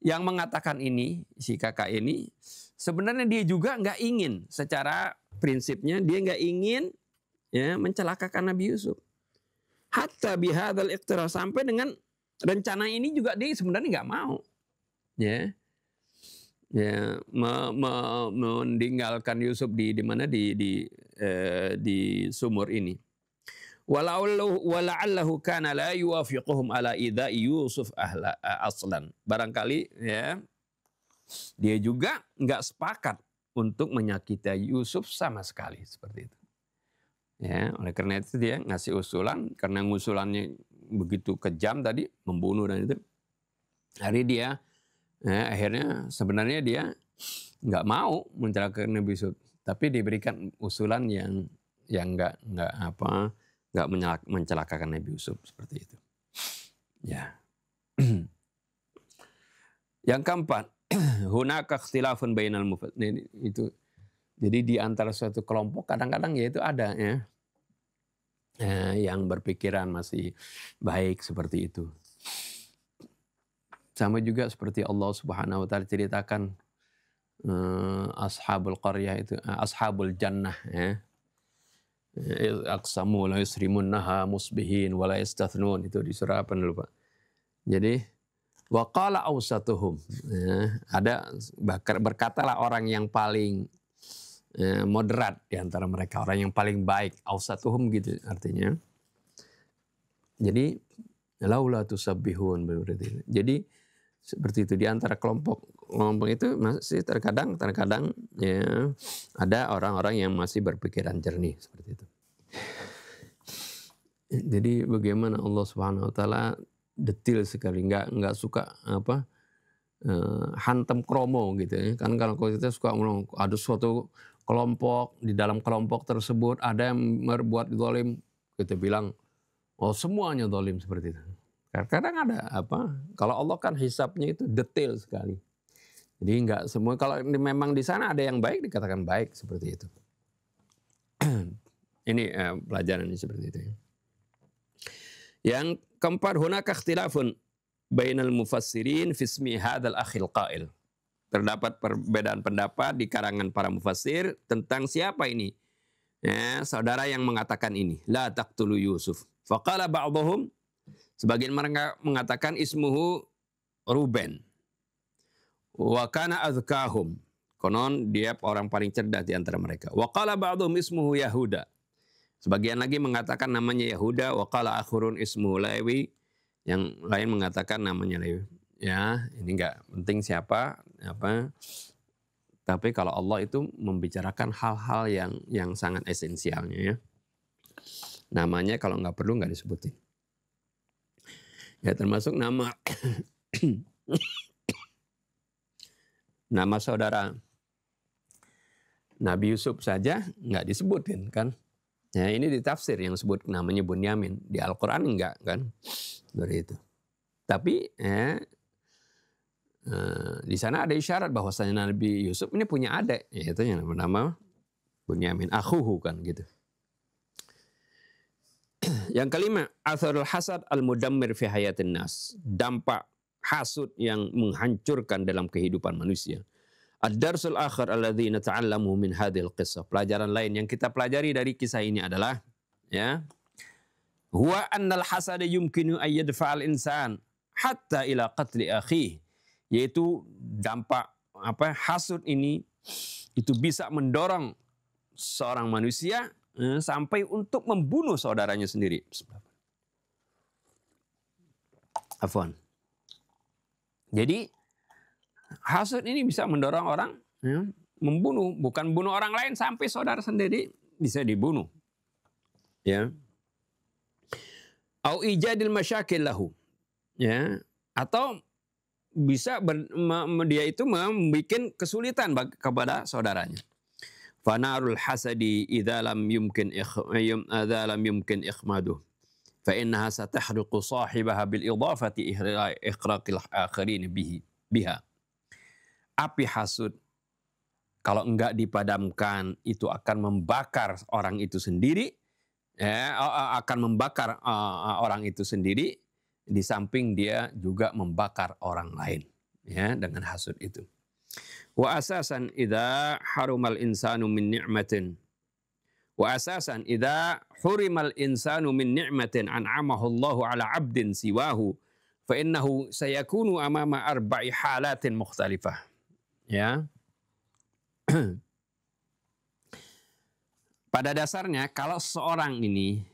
yang mengatakan ini, si kakak ini, sebenarnya dia juga nggak ingin, secara prinsipnya dia nggak ingin ya mencelakakan Nabi Yusuf. Hatta bihadzal iqtira, sampai dengan rencana ini juga dia sebenarnya nggak mau. Ya. Ya, meninggalkan Yusuf di mana di sumur ini. Wala'allahu kana la yuwafiquhum ala idza'i Yusuf aslan. Barangkali ya dia juga nggak sepakat untuk menyakiti Yusuf sama sekali seperti itu. Ya, oleh karena itu dia ngasih usulan, karena usulannya begitu kejam tadi, membunuh dan itu. Hari dia akhirnya sebenarnya dia nggak mau mencelakakan Nabi Yusuf, tapi diberikan usulan yang nggak mencelakakan Nabi Yusuf seperti itu. Ya. Yang keempat, hunaka ikhtilafun bainal mufassirin, itu. Jadi di antara suatu kelompok kadang-kadang ya itu ada ya yang berpikiran masih baik seperti itu. Sama juga seperti Allah Subhanahu wa taala ceritakan ashabul qaryah itu, ashabul jannah ya. Aqsamu la yusrimunnaha musbihin wa la yastathnun, itu di surah apa lupa. Jadi wa qala awsatuhum, ya, ada berkatalah orang yang paling moderat di antara mereka, orang yang paling baik, awsatuhum gitu artinya. Jadi laula tusabbihun berarti. Jadi seperti itu, di antara kelompok itu masih terkadang ya ada orang-orang yang masih berpikiran jernih seperti itu. Jadi bagaimana Allah Subhanahu wa taala detail sekali, nggak suka hantam kromo gitu ya. Kan kalau kita suka ngomong ada suatu kelompok, di dalam kelompok tersebut ada yang berbuat zalim, kita bilang oh semuanya zalim seperti itu. Kadang ada kalau Allah kan hisabnya itu detail sekali. Jadi enggak semua, kalau memang di sana ada yang baik dikatakan baik seperti itu. Ini pelajaran ini seperti itu. Yang keempat, hunaka ikhtilafun bainal mufassirin fi ismi hadzal akhil qail. Terdapat perbedaan pendapat di karangan para mufassir tentang siapa ini. Ya, saudara yang mengatakan ini, la taqtulu Yusuf. Faqala ba'dhum, sebagian mereka mengatakan ismuhu Ruben. Wa kana azkahum. Konon dia orang paling cerdas di antara mereka. Wa qala ba'dhum ismuhu Yahuda. Sebagian lagi mengatakan namanya Yahuda. Wa qala akhurun ismuhu Lewi. Yang lain mengatakan namanya Lewi. Ya, ini enggak penting siapa tapi kalau Allah itu membicarakan hal-hal yang sangat esensialnya ya. Namanya kalau enggak perlu enggak disebutin. Ya, termasuk nama nama saudara Nabi Yusuf saja nggak disebutin kan. Ya, ini di tafsir yang sebut namanya Bunyamin. Di Al-Quran enggak kan. Dari itu. Tapi di sana ada isyarat bahwasanya Nabi Yusuf ini punya adik, yaitu yang bernama Bunyamin, akhuhu kan gitu. Yang kelima, atharul hasad al-mudammir fi hayatin nas. Dampak hasud yang menghancurkan dalam kehidupan manusia. Ad-darsul akhar alladzi nata'allamu min hadhil qissah. Pelajaran lain yang kita pelajari dari kisah ini adalah ya, huwa annal hasad yumkinu an yadfa'al insan hatta ila qatli akhihi. Yaitu dampak hasud ini itu bisa mendorong seorang manusia sampai untuk membunuh saudaranya sendiri. Afwan. Jadi hasud ini bisa mendorong orang membunuh, bukan bunuh orang lain, sampai saudara sendiri bisa dibunuh. Ya. Au ijadil masyakil lahu. Ya, atau bisa dia itu membuat kesulitan kepada saudaranya. Fanarul hasadi idza lam yumkin ikhmaduh fa innaha satahriqu sahibaha bil idafati ihraqil akharin biha. Api hasud kalau enggak dipadamkan itu akan membakar orang itu sendiri, akan membakar orang itu sendiri, di samping dia juga membakar orang lain, ya, dengan hasud itu. Wa asasan idza harumal insanu min ni'matin hurimal insanu min ni'matin an'amahu Allahu ala 'abdin siwahu fa innahu sayakunu amama arba'i halatin mukhtalifah. Ya. Pada dasarnya kalau seorang ini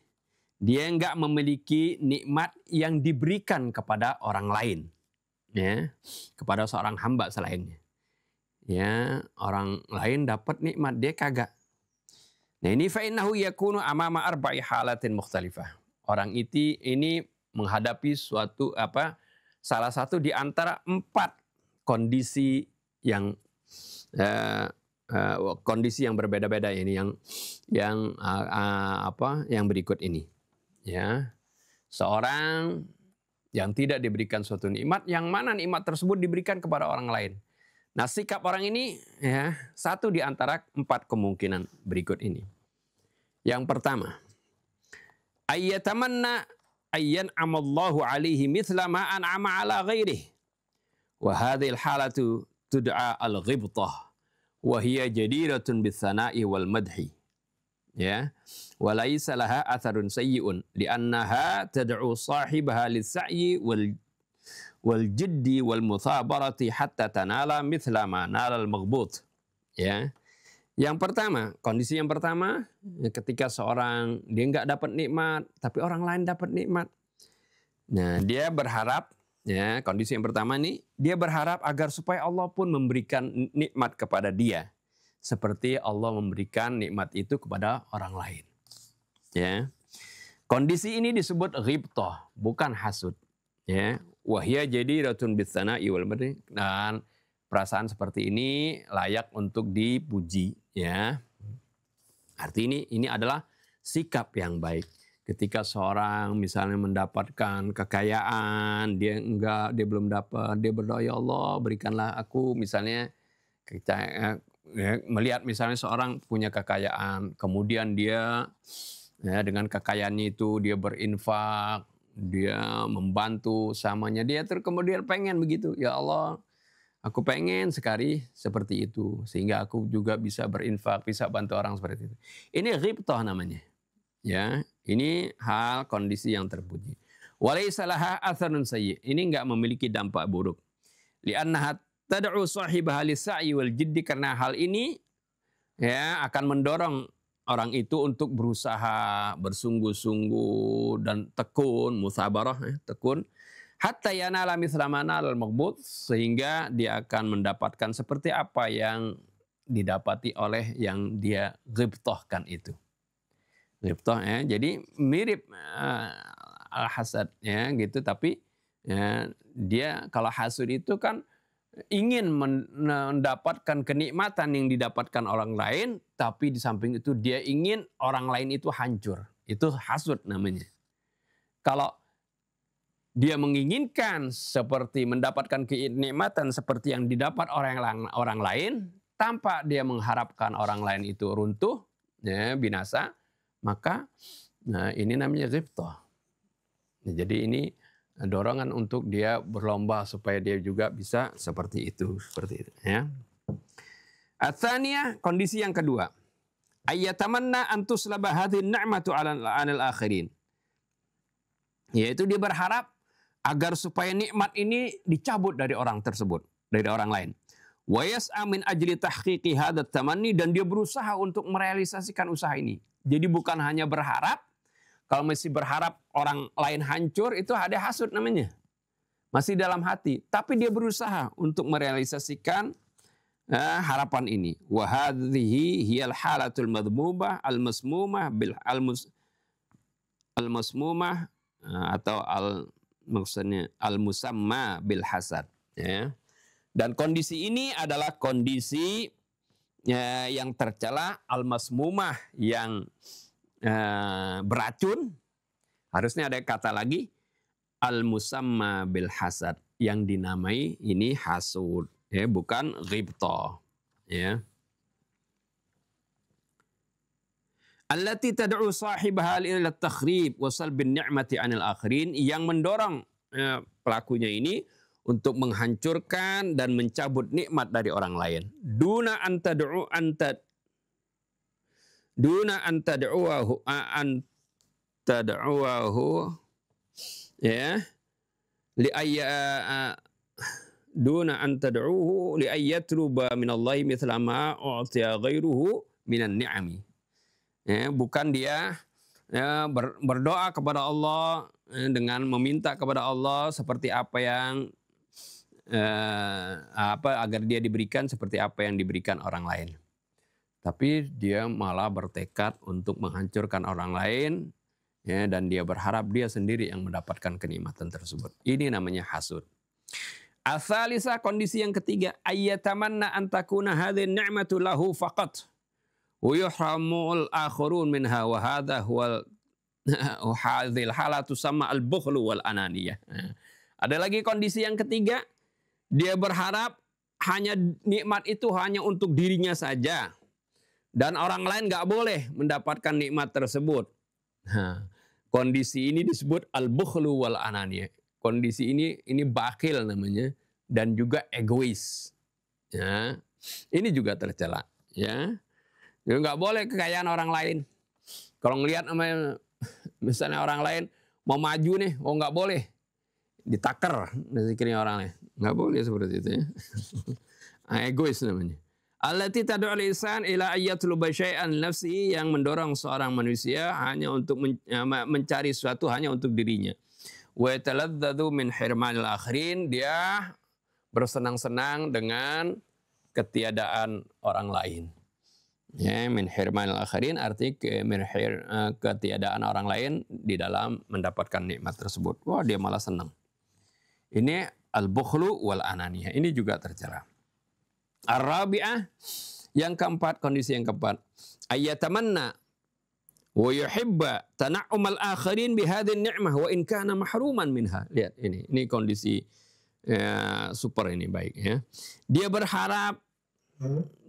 dia enggak memiliki nikmat yang diberikan kepada orang lain, ya, kepada seorang hamba selainnya. Ya, orang lain dapat nikmat, dia kagak. Nah, ini fa innahu yakunu amama arba'i halatin mukhtalifah. Orang ini menghadapi salah satu di antara 4 kondisi yang berbeda-beda ini yang berikut ini. Ya, seorang yang tidak diberikan suatu nikmat, yang mana nikmat tersebut diberikan kepada orang lain. Nah, sikap orang ini, ya, satu di antara 4 kemungkinan berikut ini. Yang pertama, ayyatamanna ayyan amallahu alaihi mithla ma an'ama ala ghairihi. Wa hadhihi al-halatu tud'a al-ghibtah wa hiya jadiratun bis-sana'i wal madhi. Ya, wa laisa laha atharun sayyi'un li'annaha tad'u sahibaha lis-sa'yi wal jiddi wal muthabarati hatta tanala mithla ma nala al-maghbut. Ya. Yang pertama, kondisi yang pertama, ketika seorang dia enggak dapat nikmat tapi orang lain dapat nikmat. Nah, dia berharap, ya, kondisi yang pertama nih, dia berharap agar supaya Allah pun memberikan nikmat kepada dia seperti Allah memberikan nikmat itu kepada orang lain. Ya. Kondisi ini disebut ghibtah, bukan hasud. Ya. Wahya jadi ratun bitsana'i wal madhi, dan perasaan seperti ini layak untuk dipuji, ya. Arti ini adalah sikap yang baik. Ketika seorang misalnya mendapatkan kekayaan, dia belum dapat, dia berdoa, ya Allah berikanlah aku, misalnya melihat misalnya seorang punya kekayaan, kemudian dia, ya, dengan kekayaannya itu dia berinfak, dia membantu samanya, dia kemudian pengen begitu, ya Allah aku pengen sekali seperti itu sehingga aku juga bisa berinfak, bisa bantu orang seperti itu. Ini ghibtah namanya, ya. Ini hal kondisi yang terpuji. Walaysa laha atharun sayyi, ini enggak memiliki dampak buruk. Li'annaha tad'u sahibaha lis-sa'yi wal jiddi, karena hal ini, ya, akan mendorong orang itu untuk berusaha bersungguh-sungguh dan tekun, musabarah, tekun, hatta yanala mithla ma nalal maghbut, sehingga dia akan mendapatkan seperti apa yang didapati oleh yang dia ghibtahkan itu. Ghibtah, ya, jadi mirip al-hasad, ya, gitu, tapi, ya, dia kalau hasud itu kan ingin mendapatkan kenikmatan yang didapatkan orang lain, tapi di samping itu dia ingin orang lain itu hancur. Itu hasud namanya. Kalau dia menginginkan seperti mendapatkan kenikmatan seperti yang didapat orang lain, tanpa dia mengharapkan orang lain itu runtuh, ya, binasa, maka ini namanya ghibtah. Jadi ini dorongan untuk dia berlomba supaya dia juga bisa seperti itu, ya. Ats-tsaniyah, kondisi yang kedua, ayyatamanna an tuslaba hadhihi an-ni'matu 'alal akhirin. Yaitu dia berharap agar supaya nikmat ini dicabut dari orang tersebut, dari orang lain. Wa yas'a min ajli tahqiqi hadat tamanni, dan dia berusaha untuk merealisasikan usaha ini. Jadi bukan hanya berharap, kalau masih berharap orang lain hancur itu ada hasud namanya. Masih dalam hati, tapi dia berusaha untuk merealisasikan harapan ini. Wa hadhihi hiyal halatul madhmumah al-masmumah bil al-masmumah atau maksudnya al-musamma bil hasad, ya. Dan kondisi ini adalah kondisi yang tercela, al-masmumah, yang beracun. Harusnya ada kata lagi al-musamma bil hasad, yang dinamai ini hasud, ya, bukan ghibtah, ya. Allati tad'u sahibaha ila at-takhrib wa salbin ni'mati 'anil akhirin, yang mendorong pelakunya ini untuk menghancurkan dan mencabut nikmat dari orang lain. Duna an tad'uahu ya li ayya duna an tad'uhu li ayyatluba min Allah mithla ma u'tiya ghairuhu minan ni'ami. Ya, bukan dia berdoa kepada Allah dengan meminta kepada Allah seperti apa yang agar dia diberikan seperti apa yang diberikan orang lain. Tapi dia malah bertekad untuk menghancurkan orang lain, ya, dan dia berharap dia sendiri yang mendapatkan kenikmatan tersebut. Ini namanya hasud. Asalisa, kondisi yang ketiga, ayyatamanna an takuna hadhihi ni'matu lahu faqat wa yuhramul akhirun minha wa hadha huwa hadhil halatu sama al-bukhlu wal ananiyah. Ada lagi kondisi yang ketiga, dia berharap hanya nikmat itu hanya untuk dirinya saja dan orang lain nggak boleh mendapatkan nikmat tersebut. Kondisi ini disebut al-bukhlu wal ananiyah. Kondisi ini bakhil namanya, dan juga egois. Ya, ini juga tercela. Ya, nggak boleh kekayaan orang lain. Kalau ngelihat misalnya orang lain mau maju nih, nggak boleh ditaker dari orang lain. Nggak boleh seperti itu, ya. Egois namanya. Allati tad'ul insan ila ayyatluba syai'an nafsi, yang mendorong seorang manusia hanya untuk mencari sesuatu hanya untuk dirinya. Wa taladzadu min hirmanil akhirin, dia bersenang-senang dengan ketiadaan orang lain. Ya, min hirmanil akhirin arti ketiadaan orang lain di dalam mendapatkan nikmat tersebut. Wah, dia malah senang. Ini al-bukhlu wal ananiyah. Ini juga tercela. Ar-rabi'ah, yang keempat, kondisi yang keempat, ayyatamanna wa yuhibba tana'umal akhirin bihadhin ni'mah wa in kana mahruman minha. Lihat ini kondisi super, ini baik, ya. Dia berharap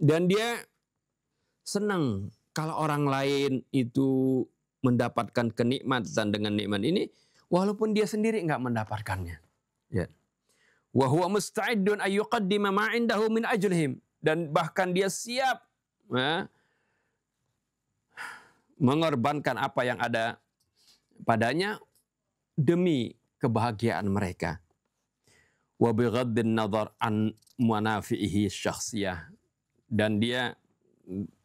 dan dia senang kalau orang lain itu mendapatkan kenikmatan dengan nikmat ini walaupun dia sendiri nggak mendapatkannya. Ya. Wa huwa musta'iddun ay yuqaddima ma 'indahu min ajlihim, dan bahkan dia siap mengorbankan apa yang ada padanya demi kebahagiaan mereka. Wa bighaddin nazar an manafi'ihi syakhsiyah, dan dia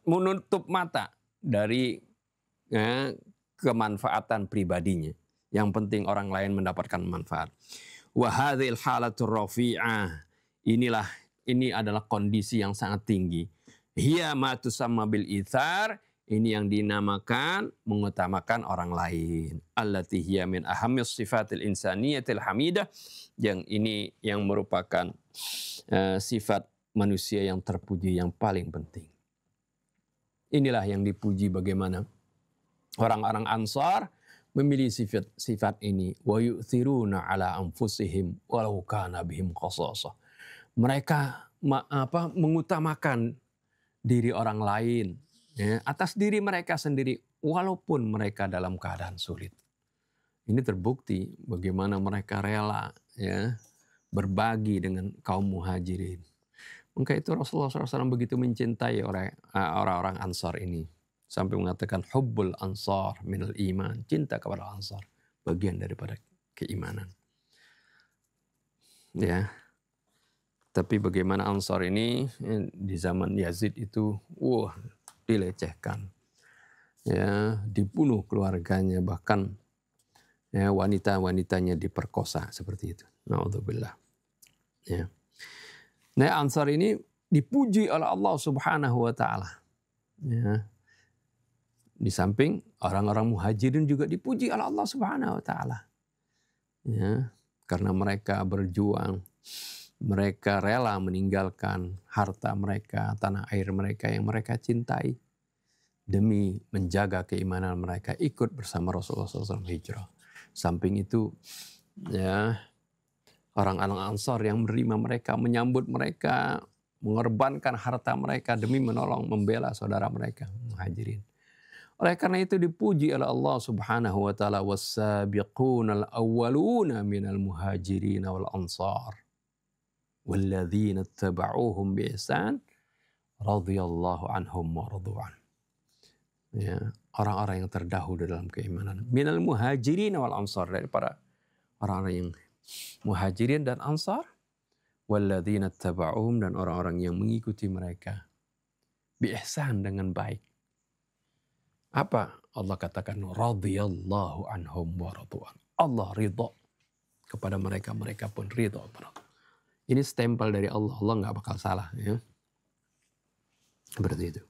menutup mata dari kemanfaatan pribadinya. Yang penting orang lain mendapatkan manfaat. Wa hadhil halatur rafi'ah, ini adalah kondisi yang sangat tinggi. Hiya ma tusamma bil itsar, ini yang dinamakan mengutamakan orang lain. Allati hiya min ahammis sifatil insaniyatil hamidah, yang ini yang merupakan sifat manusia yang terpuji yang paling penting. Inilah yang dipuji, bagaimana orang-orang Ansar memilih sifat ini. Wa yu'thiruna ala anfusihim walau kana bihim khasasah. Mereka mengutamakan diri orang lain, ya, atas diri mereka sendiri walaupun mereka dalam keadaan sulit. Ini terbukti bagaimana mereka rela, ya, berbagi dengan kaum muhajirin. Maka itu Rasulullah SAW begitu mencintai orang-orang Ansar ini. Sampai mengatakan hubbul ansar minal iman. Cinta kepada Ansar bagian daripada keimanan. Ya. Tapi bagaimana Ansar ini di zaman Yazid itu, dilecehkan, ya, dibunuh keluarganya, bahkan ya, wanita-wanitanya diperkosa seperti itu. Naudzubillah. Ya. Nah, Ansar ini dipuji oleh Allah Subhanahu wa taala. Ya. Di samping orang-orang Muhajirin juga dipuji oleh Allah Subhanahu wa taala. Ya, karena mereka berjuang, mereka rela meninggalkan harta mereka, tanah air mereka yang mereka cintai demi menjaga keimanan mereka, ikut bersama Rasulullah SAW hijrah. Samping itu, ya, orang-orang Ansar yang menerima mereka, menyambut mereka, mengorbankan harta mereka demi menolong, membela saudara mereka, Muhajirin. Oleh karena itu dipuji oleh Allah Subhanahu wa taala, was-sabiqunal awwaluna minal muhajirin wal ansar walladzina ittaba'uuhum bi ihsan radhiyallahu anhum wa radu'an. Ya, orang-orang yang terdahulu dalam keimanan, minal muhajirin wal ansar, dari para orang-orang yang muhajirin dan ansar, walladzina ittaba'uuhum, dan orang-orang yang mengikuti mereka bi ihsan, dengan baik. Apa Allah katakan? Radhiyallahu anhum wa radu'an. Allah ridha kepada mereka, mereka pun ridha. Ini stempel dari Allah. Allah nggak bakal salah, ya. Seperti itu.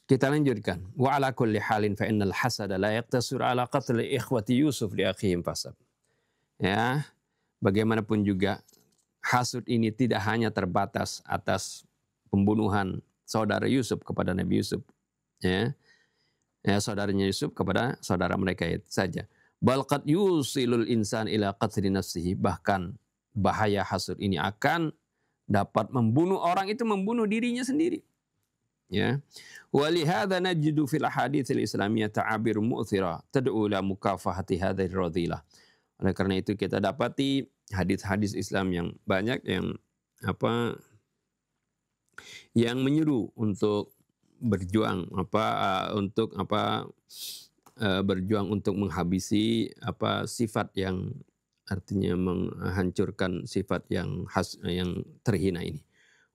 Kita lanjutkan. Wa ala kulli halin fa innal hasada la yaqtasir ala qatl ikhwati Yusuf li akhihim fasab. Ya, bagaimanapun juga hasud ini tidak hanya terbatas atas pembunuhan saudara Yusuf kepada Nabi Yusuf, ya. Ya, saudaranya Yusuf kepada saudara mereka itu saja. Bal qad yusilul insan ila qatli nafsihi, bahkan bahaya hasud ini akan dapat membunuh orang itu, membunuh dirinya sendiri. Ya. Wa li hadza najidu fil ahaditsil islamiyah ta'abir mu'thira tad'u ila mukafahati hadzal radhilah. Oleh karena itu kita dapati hadis-hadis Islam yang banyak yang menyeru untuk berjuang berjuang untuk menghabisi sifat yang artinya menghancurkan sifat yang terhina ini.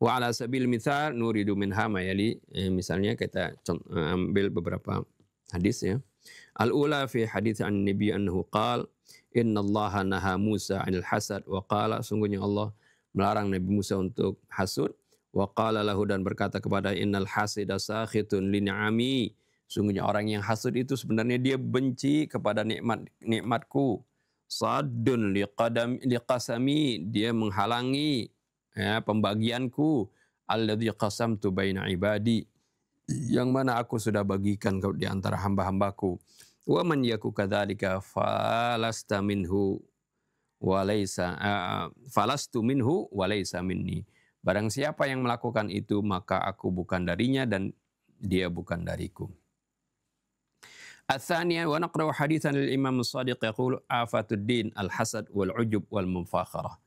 Wa ala sabil mithal nuridu minha ma yali, misalnya kita ambil beberapa hadis, ya. Al-ula fi hadits an nabi annahu qala innallaha naha Musa 'anil hasad wa qala, sungguhnya Allah melarang Nabi Musa untuk hasud. Wa qala lahu, dan berkata kepada, innal hasida sakhitun li ni'ami, sungguhnya orang yang hasud itu sebenarnya dia benci kepada nikmatku. Saddun liqasami, dia menghalangi, ya, pembagianku. Alladzi qasamtu baina ibadi, yang mana aku sudah bagikan di antara hamba-hambaku. Wa man yaku kadzalika falastu minhu wa laysa minni. Barang siapa yang melakukan itu, maka aku bukan darinya dan dia bukan dariku. Ats-tsaniyah wa naqra'u haditsan lil Imam As-Shadiq yaqulu afatud din al-hasad wal ujub wal mufakharah.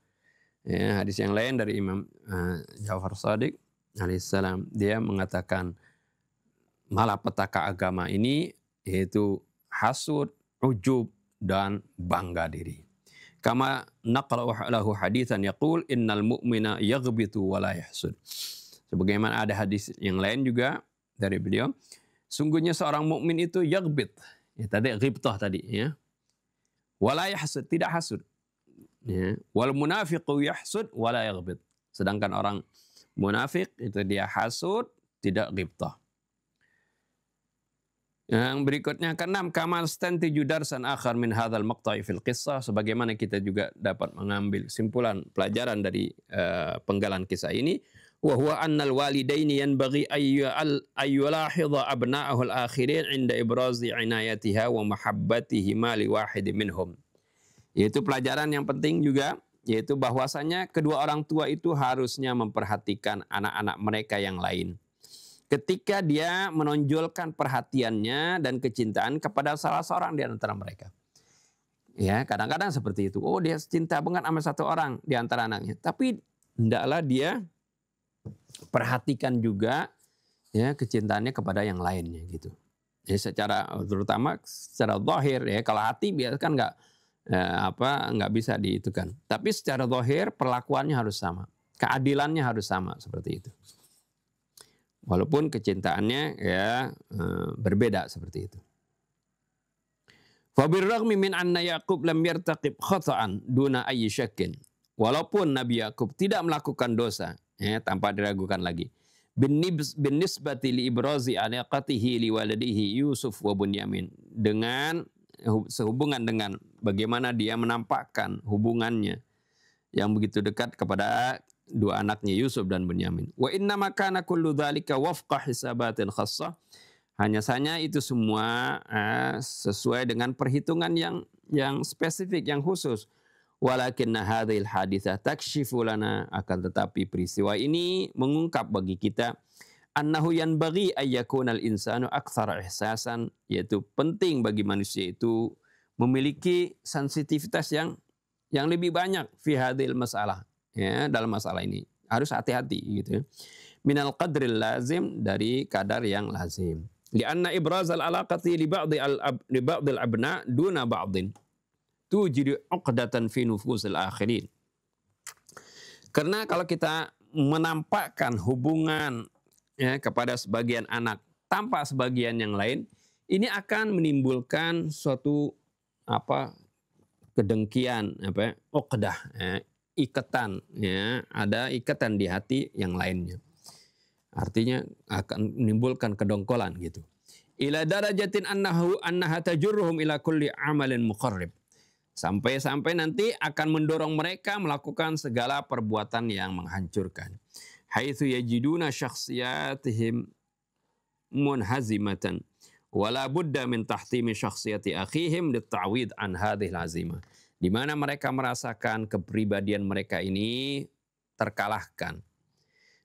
Ya, hadis yang lain dari Imam Ja'far Shadiq alaihissalam, dia mengatakan malapetaka agama ini yaitu hasud, ujub, dan bangga diri. Kama naqra'u lahu haditsan yaqul innal mu'mina yaghbitu wa la yahsud. Sebagaimana ada hadis yang lain juga dari beliau, sungguhnya seorang mukmin itu yaghbit, ya, tadi ghibtah tadi, ya. Wa la yahsud, tidak hasud. Ya. Wal munafiqu yahsud wa la yaghbit. Sedangkan orang munafik itu dia hasud, tidak ghibtah. Yang berikutnya keenam, kama stantiju darsan akhar min hadzal maqta'i fil qissah, sebagaimana kita juga dapat mengambil simpulan pelajaran dari penggalan kisah ini, wa huwa annal walidaini yanbaghi ayyulahidha abna'ahu al-akhirin 'inda ibrazi 'inayatiha wa mahabbatihima li wahidin minhum. Yaitu pelajaran yang penting juga, yaitu bahwasanya kedua orang tua itu harusnya memperhatikan anak-anak mereka yang lain ketika dia menonjolkan perhatiannya dan kecintaan kepada salah seorang di antara mereka. Ya, kadang-kadang seperti itu. Oh, dia cinta banget sama satu orang di antara anaknya. Tapi hendaklah dia perhatikan juga, ya, kecintaannya kepada yang lainnya gitu. Ya, terutama secara zahir, ya. Kalau hati biasa kan nggak bisa diitukan. Tapi secara zahir perlakuannya harus sama. keadilannya harus sama seperti itu. Walaupun kecintaannya ya berbeda seperti itu. Fabirragmi min anna Yaqub lam yartaqib khata'an duna ayyi syakkin. Walaupun Nabi Yakub tidak melakukan dosa, ya, tanpa diragukan lagi. Binisbati li ibrazi anaqatihi li waladihi Yusuf wa Bunyamin. Dengan sehubungan dengan bagaimana dia menampakkan hubungannya yang begitu dekat kepada dua anaknya Yusuf dan Bunyamin. Wa inna makana kullu dzalika wafqa hisabatin khassah. Hanya saja itu semua sesuai dengan perhitungan yang spesifik, yang khusus. Walakinna hadhil haditsah takshifu lana, akan tetapi peristiwa ini mengungkap bagi kita annahu yanbaghi ayyakunal insanu aktsara ihsasan, yaitu penting bagi manusia itu memiliki sensitivitas yang lebih banyak fi hadhil masalah. Ya, dalam masalah ini harus hati-hati gitu. Minal qadril lazim, dari kadar yang lazim. Lianna ibrazal alaqati li ba'dil abna duna ba'din tujidu uqdatan fi nufusil akhirin. Karena kalau kita menampakkan hubungan ya kepada sebagian anak tanpa sebagian yang lain, ini akan menimbulkan suatu kedengkian, uqdah, ikatan, ya, ada ikatan di hati yang lainnya. Artinya akan menimbulkan kedongkolan gitu. Ila darajatin annaha tajurruhum ila kulli amalin muqarrib. Sampai-sampai nanti akan mendorong mereka melakukan segala perbuatan yang menghancurkan. Haitsu yajiduna syakhsiyatihim munhazimatan wala budda min tahtimi syakhsiyati akhihim litta'wid an hadhil azimah. Di mana mereka merasakan kepribadian mereka ini terkalahkan.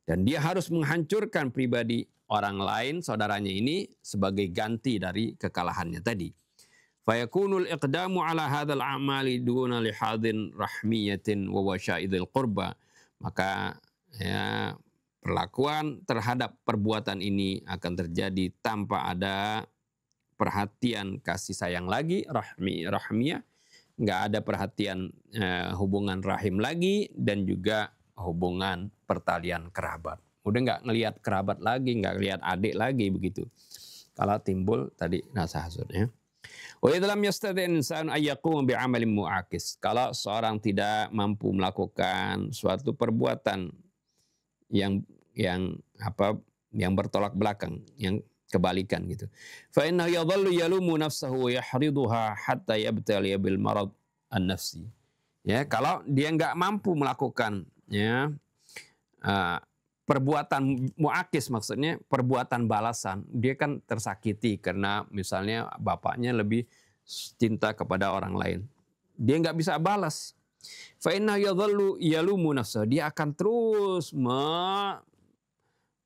Dan dia harus menghancurkan pribadi orang lain, saudaranya ini, sebagai ganti dari kekalahannya tadi. Fayakunul iqdamu ala hadzal a'mali duna lihadin rahmiyatin wa wasyaidil qurba. Maka ya, perlakuan terhadap perbuatan ini akan terjadi tanpa ada perhatian kasih sayang lagi, rahmiyah. Nggak ada perhatian hubungan rahim lagi, dan juga hubungan pertalian kerabat. Udah nggak ngelihat kerabat lagi, nggak ngelihat adik lagi begitu. Kalau timbul tadi rasa hasudnya. Wa idlam yastati' insan ayyaqum bi'amalin mu'akis. Kalau seorang tidak mampu melakukan suatu perbuatan yang bertolak belakang, yang kebalikan gitu. Fa innahu yadhallu yalumu nafsahu wa yahriduha hatta yabtali bil marad an-nafsi. Ya, kalau dia nggak mampu melakukan ya perbuatan muakis, maksudnya perbuatan balasan, dia kan tersakiti karena misalnya bapaknya lebih cinta kepada orang lain. Dia nggak bisa balas. Fa innahu yadhallu yalumu nafsahu. Dia akan terus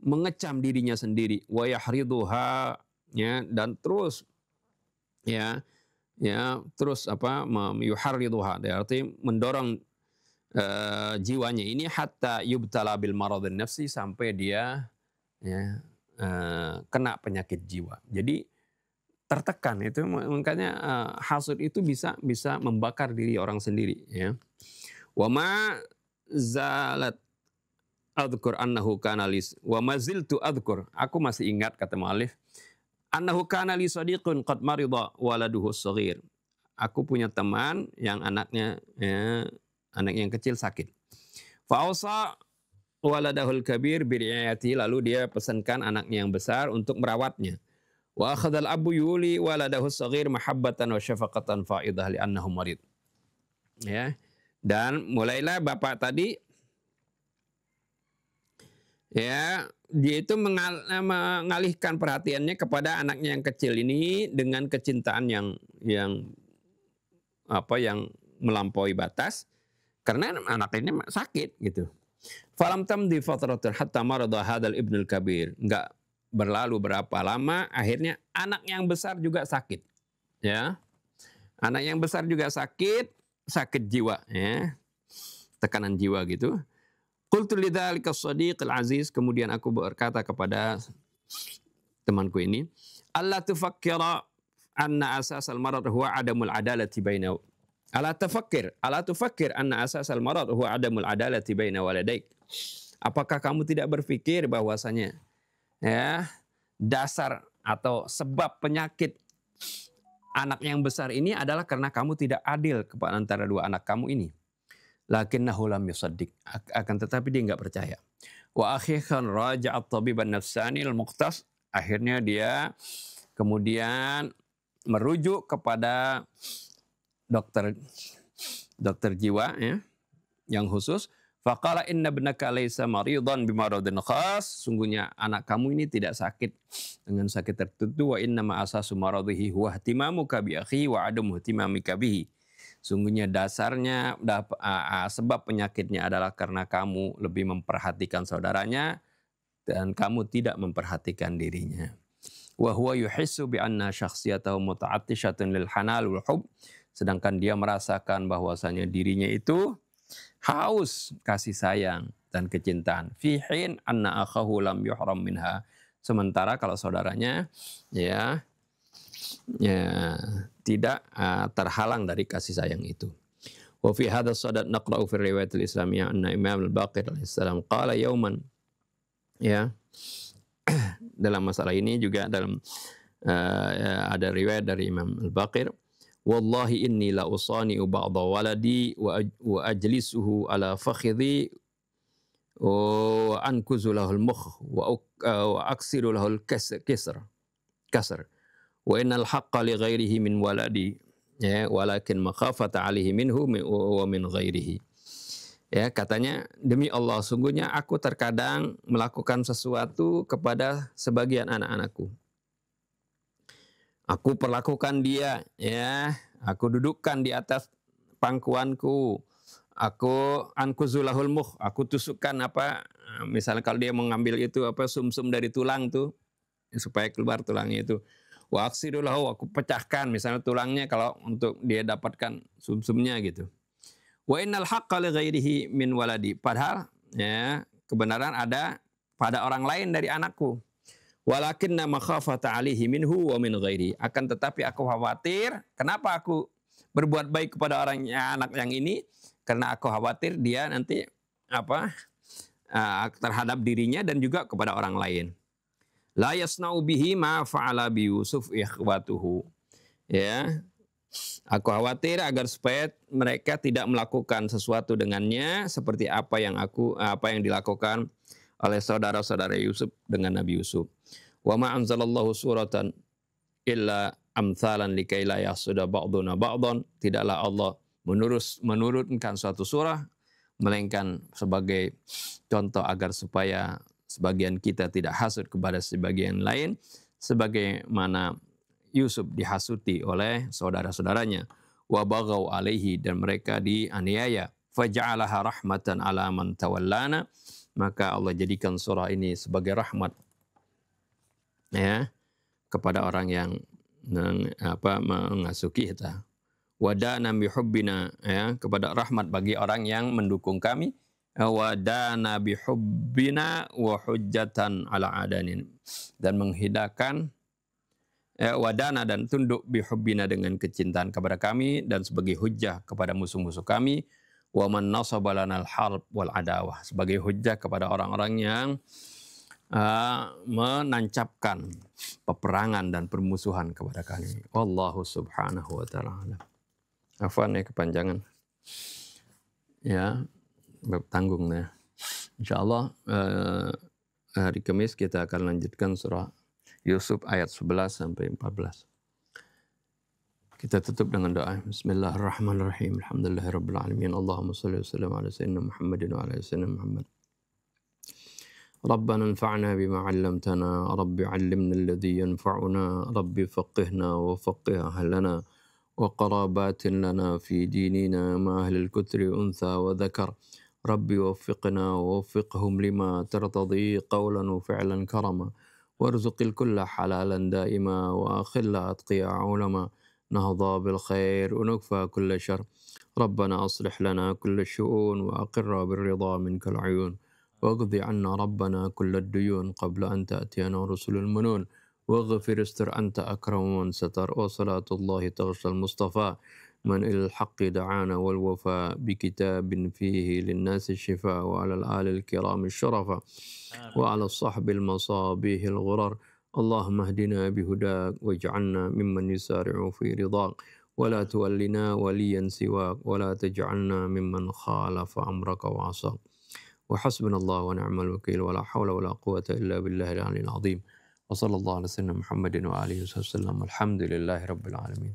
mengecam dirinya sendiri, wa yahriduha, ya, dan terus terus yuharriduha, artinya mendorong jiwanya ini hatta yubtala bil maradhin nafsi, sampai dia kena penyakit jiwa. Jadi tertekan itu, makanya hasud itu bisa membakar diri orang sendiri, ya. Wa ma zalat adhkur annahu kana lis wa maziltu adhkur, aku masih ingat, kata mu'allif, annahu kana li sadiqun qad marida waladuhu shaghir. Aku punya teman yang anaknya anak yang kecil sakit. Fa ausa waladahul kabir bi riayati, lalu dia pesankan anaknya yang besar untuk merawatnya. Wa akhadhal abu yuli waladahu shaghir mahabbatan wa syafaqatan faidah li annahu marid. Ya. Dan mulailah bapak tadi, ya, dia itu mengalihkan perhatiannya kepada anaknya yang kecil ini dengan kecintaan yang melampaui batas, karena anak ini sakit gitu. Falam tamdi fatratul hatta marada hadzal ibnul kabir. Enggak berlalu berapa lama, akhirnya anak yang besar juga sakit. Ya. Anak yang besar juga sakit jiwa, ya. Tekanan jiwa gitu. Qultu lidzalika as-sadiq al-aziz, kemudian aku berkata kepada temanku ini, alla tufakkira anna asasal marad huwa adamul adalati baina ala tufakkir anna asasal marad huwa adamul adalati baina waladaik. Apakah kamu tidak berpikir bahwasanya ya dasar atau sebab penyakit anak yang besar ini adalah karena kamu tidak adil kepada antara dua anak kamu ini. Lakinnahu lam yusaddiq. Akan tetapi dia enggak percaya. Wa akhiran raja'at tabiban nafsani al-muqtas. Akhirnya dia kemudian merujuk kepada dokter jiwa ya, yang khusus. Faqala inna ibnaka laysa maridan bimaradin khas. Sungguhnya anak kamu ini tidak sakit dengan sakit tertentu. Wa inna ma asasu maradihi huwa ihtimamuka bi akhi wa adamu ihtimamika bihi. Sungguhnya dasarnya sebab penyakitnya adalah karena kamu lebih memperhatikan saudaranya dan kamu tidak memperhatikan dirinya. Wa huwa yuhissu bi anna syakhsiyatahu muta'attishatun lil hanal wal hub. Sedangkan dia merasakan bahwasanya dirinya itu haus kasih sayang dan kecintaan. Fi hin anna akhahu lam yuhram minha. Sementara kalau saudaranya ya tidak terhalang dari kasih sayang itu. Wa fi hadha sadad naqra'u fi riwayat al-islamiyah anna Imam al-Baqir alaihi salam qala yauman ya dalam masalah ini juga dalam ada riwayat dari Imam al-Baqir, wallahi inni la usani'u ba'dha waladi wa ajlisuhu ala fakhidhi wa ankuzu lahu al-mukh wa aksiru lahu al-kasr wa innal haqqa li ghairihi min waladi ya walakin makhafata alaihi minhu wa min ghairihi. Ya, katanya demi Allah sungguhnya aku terkadang melakukan sesuatu kepada sebagian anak-anakku. Aku perlakukan dia, ya, aku dudukkan di atas pangkuanku. Aku ankuzulahul mukh, aku tusukkan misalnya kalau dia mengambil itu sumsum dari tulang tuh supaya keluar tulangnya itu. Wa aksirulahu, aku pecahkan misalnya tulangnya kalau untuk dia dapatkan sumsumnya gitu. Wa innal haqqa li ghairihi min waladi, padahal ya kebenaran ada pada orang lain dari anakku. Walakinna makhafata alaihi minhu wa min ghairi. Akan tetapi aku khawatir, kenapa aku berbuat baik kepada anak yang ini? Karena aku khawatir dia nanti terhadap dirinya dan juga kepada orang lain. La yasna'u bihi ma fa'ala bi Yusuf ikhwatuhu. Ya. Aku khawatir agar supaya mereka tidak melakukan sesuatu dengannya seperti apa yang dilakukan oleh saudara-saudara Yusuf dengan Nabi Yusuf. Wa ma anzalallahu suratan illa amthalan likai la yasuda ba'duna ba'dhan. Tidaklah Allah menurunkan suatu surah melainkan sebagai contoh agar supaya sebagian kita tidak hasud kepada sebagian lain sebagaimana Yusuf dihasuti oleh saudara-saudaranya. Wa baghaw alaihi, dan mereka dianiaya. Faja'alaha rahmatan ala man tawallana, maka Allah jadikan surah ini sebagai rahmat ya kepada orang yang mengasuki kita. Wadana bihubbina, ya, kepada rahmat bagi orang yang mendukung kami. Wadana bihubbina wa hujjatan ala adanin, dan menghidangkan wadana dan tunduk bihubbina dengan kecintaan kepada kami dan sebagai hujjah kepada musuh-musuh kami. Wa man nasaba lanal harb wal adawah, sebagai hujjah kepada orang-orang yang menancapkan peperangan dan permusuhan kepada kami. Wallahu subhanahu wa ta'ala. Afwan ya kepanjangan. Ya, tanggung ya. Insyaallah hari Kamis kita akan lanjutkan surah Yusuf ayat 11 sampai 14. Kita tutup dengan doa. Bismillahirrahmanirrahim. Alhamdulillahirabbil alamin. Allahumma shalli wa sallim ala sayyidina Muhammadin wa ala sayyidina Muhammad. ربنا انفعنا بما علمتنا رب علمنا الذي ينفعنا رب فقهنا وفقه أهلنا وقرابات لنا في ديننا مع أهل الكتر أنثى وذكر رب وفقنا ووفقهم لما ترتضي قولا وفعلا كرما وارزق الكل حلالا دائما وأخل أتقياء علما نهضى بالخير ونكفى كل شر ربنا أصلح لنا كل الشؤون وأقر بالرضا منك العيون واقضي عنا ربنا كل الديون قبل أن تأتينا رسل المنون واغفر استر أنت أكرم من ستر وصلاة الله تغشى المصطفى من إلى الحق دعانا والوفاء بكتاب فيه للناس الشفاء، وعلى الآل الكرام الشرفاء، وعلى الصحب المصابيح الغرر. اللهم اهدنا بهداك واجعلنا ممن يسارع في رضاك، ولا تولنا وليا سواك، ولا تجعلنا ممن خالف أمرك وعصاك. وحسبنا الله ونعم الوكيل، ولا حول ولا قوة إلا بالله العلي العظيم. وصلى الله على سيدنا محمد وآله وسلم. الحمد لله رب العالمين.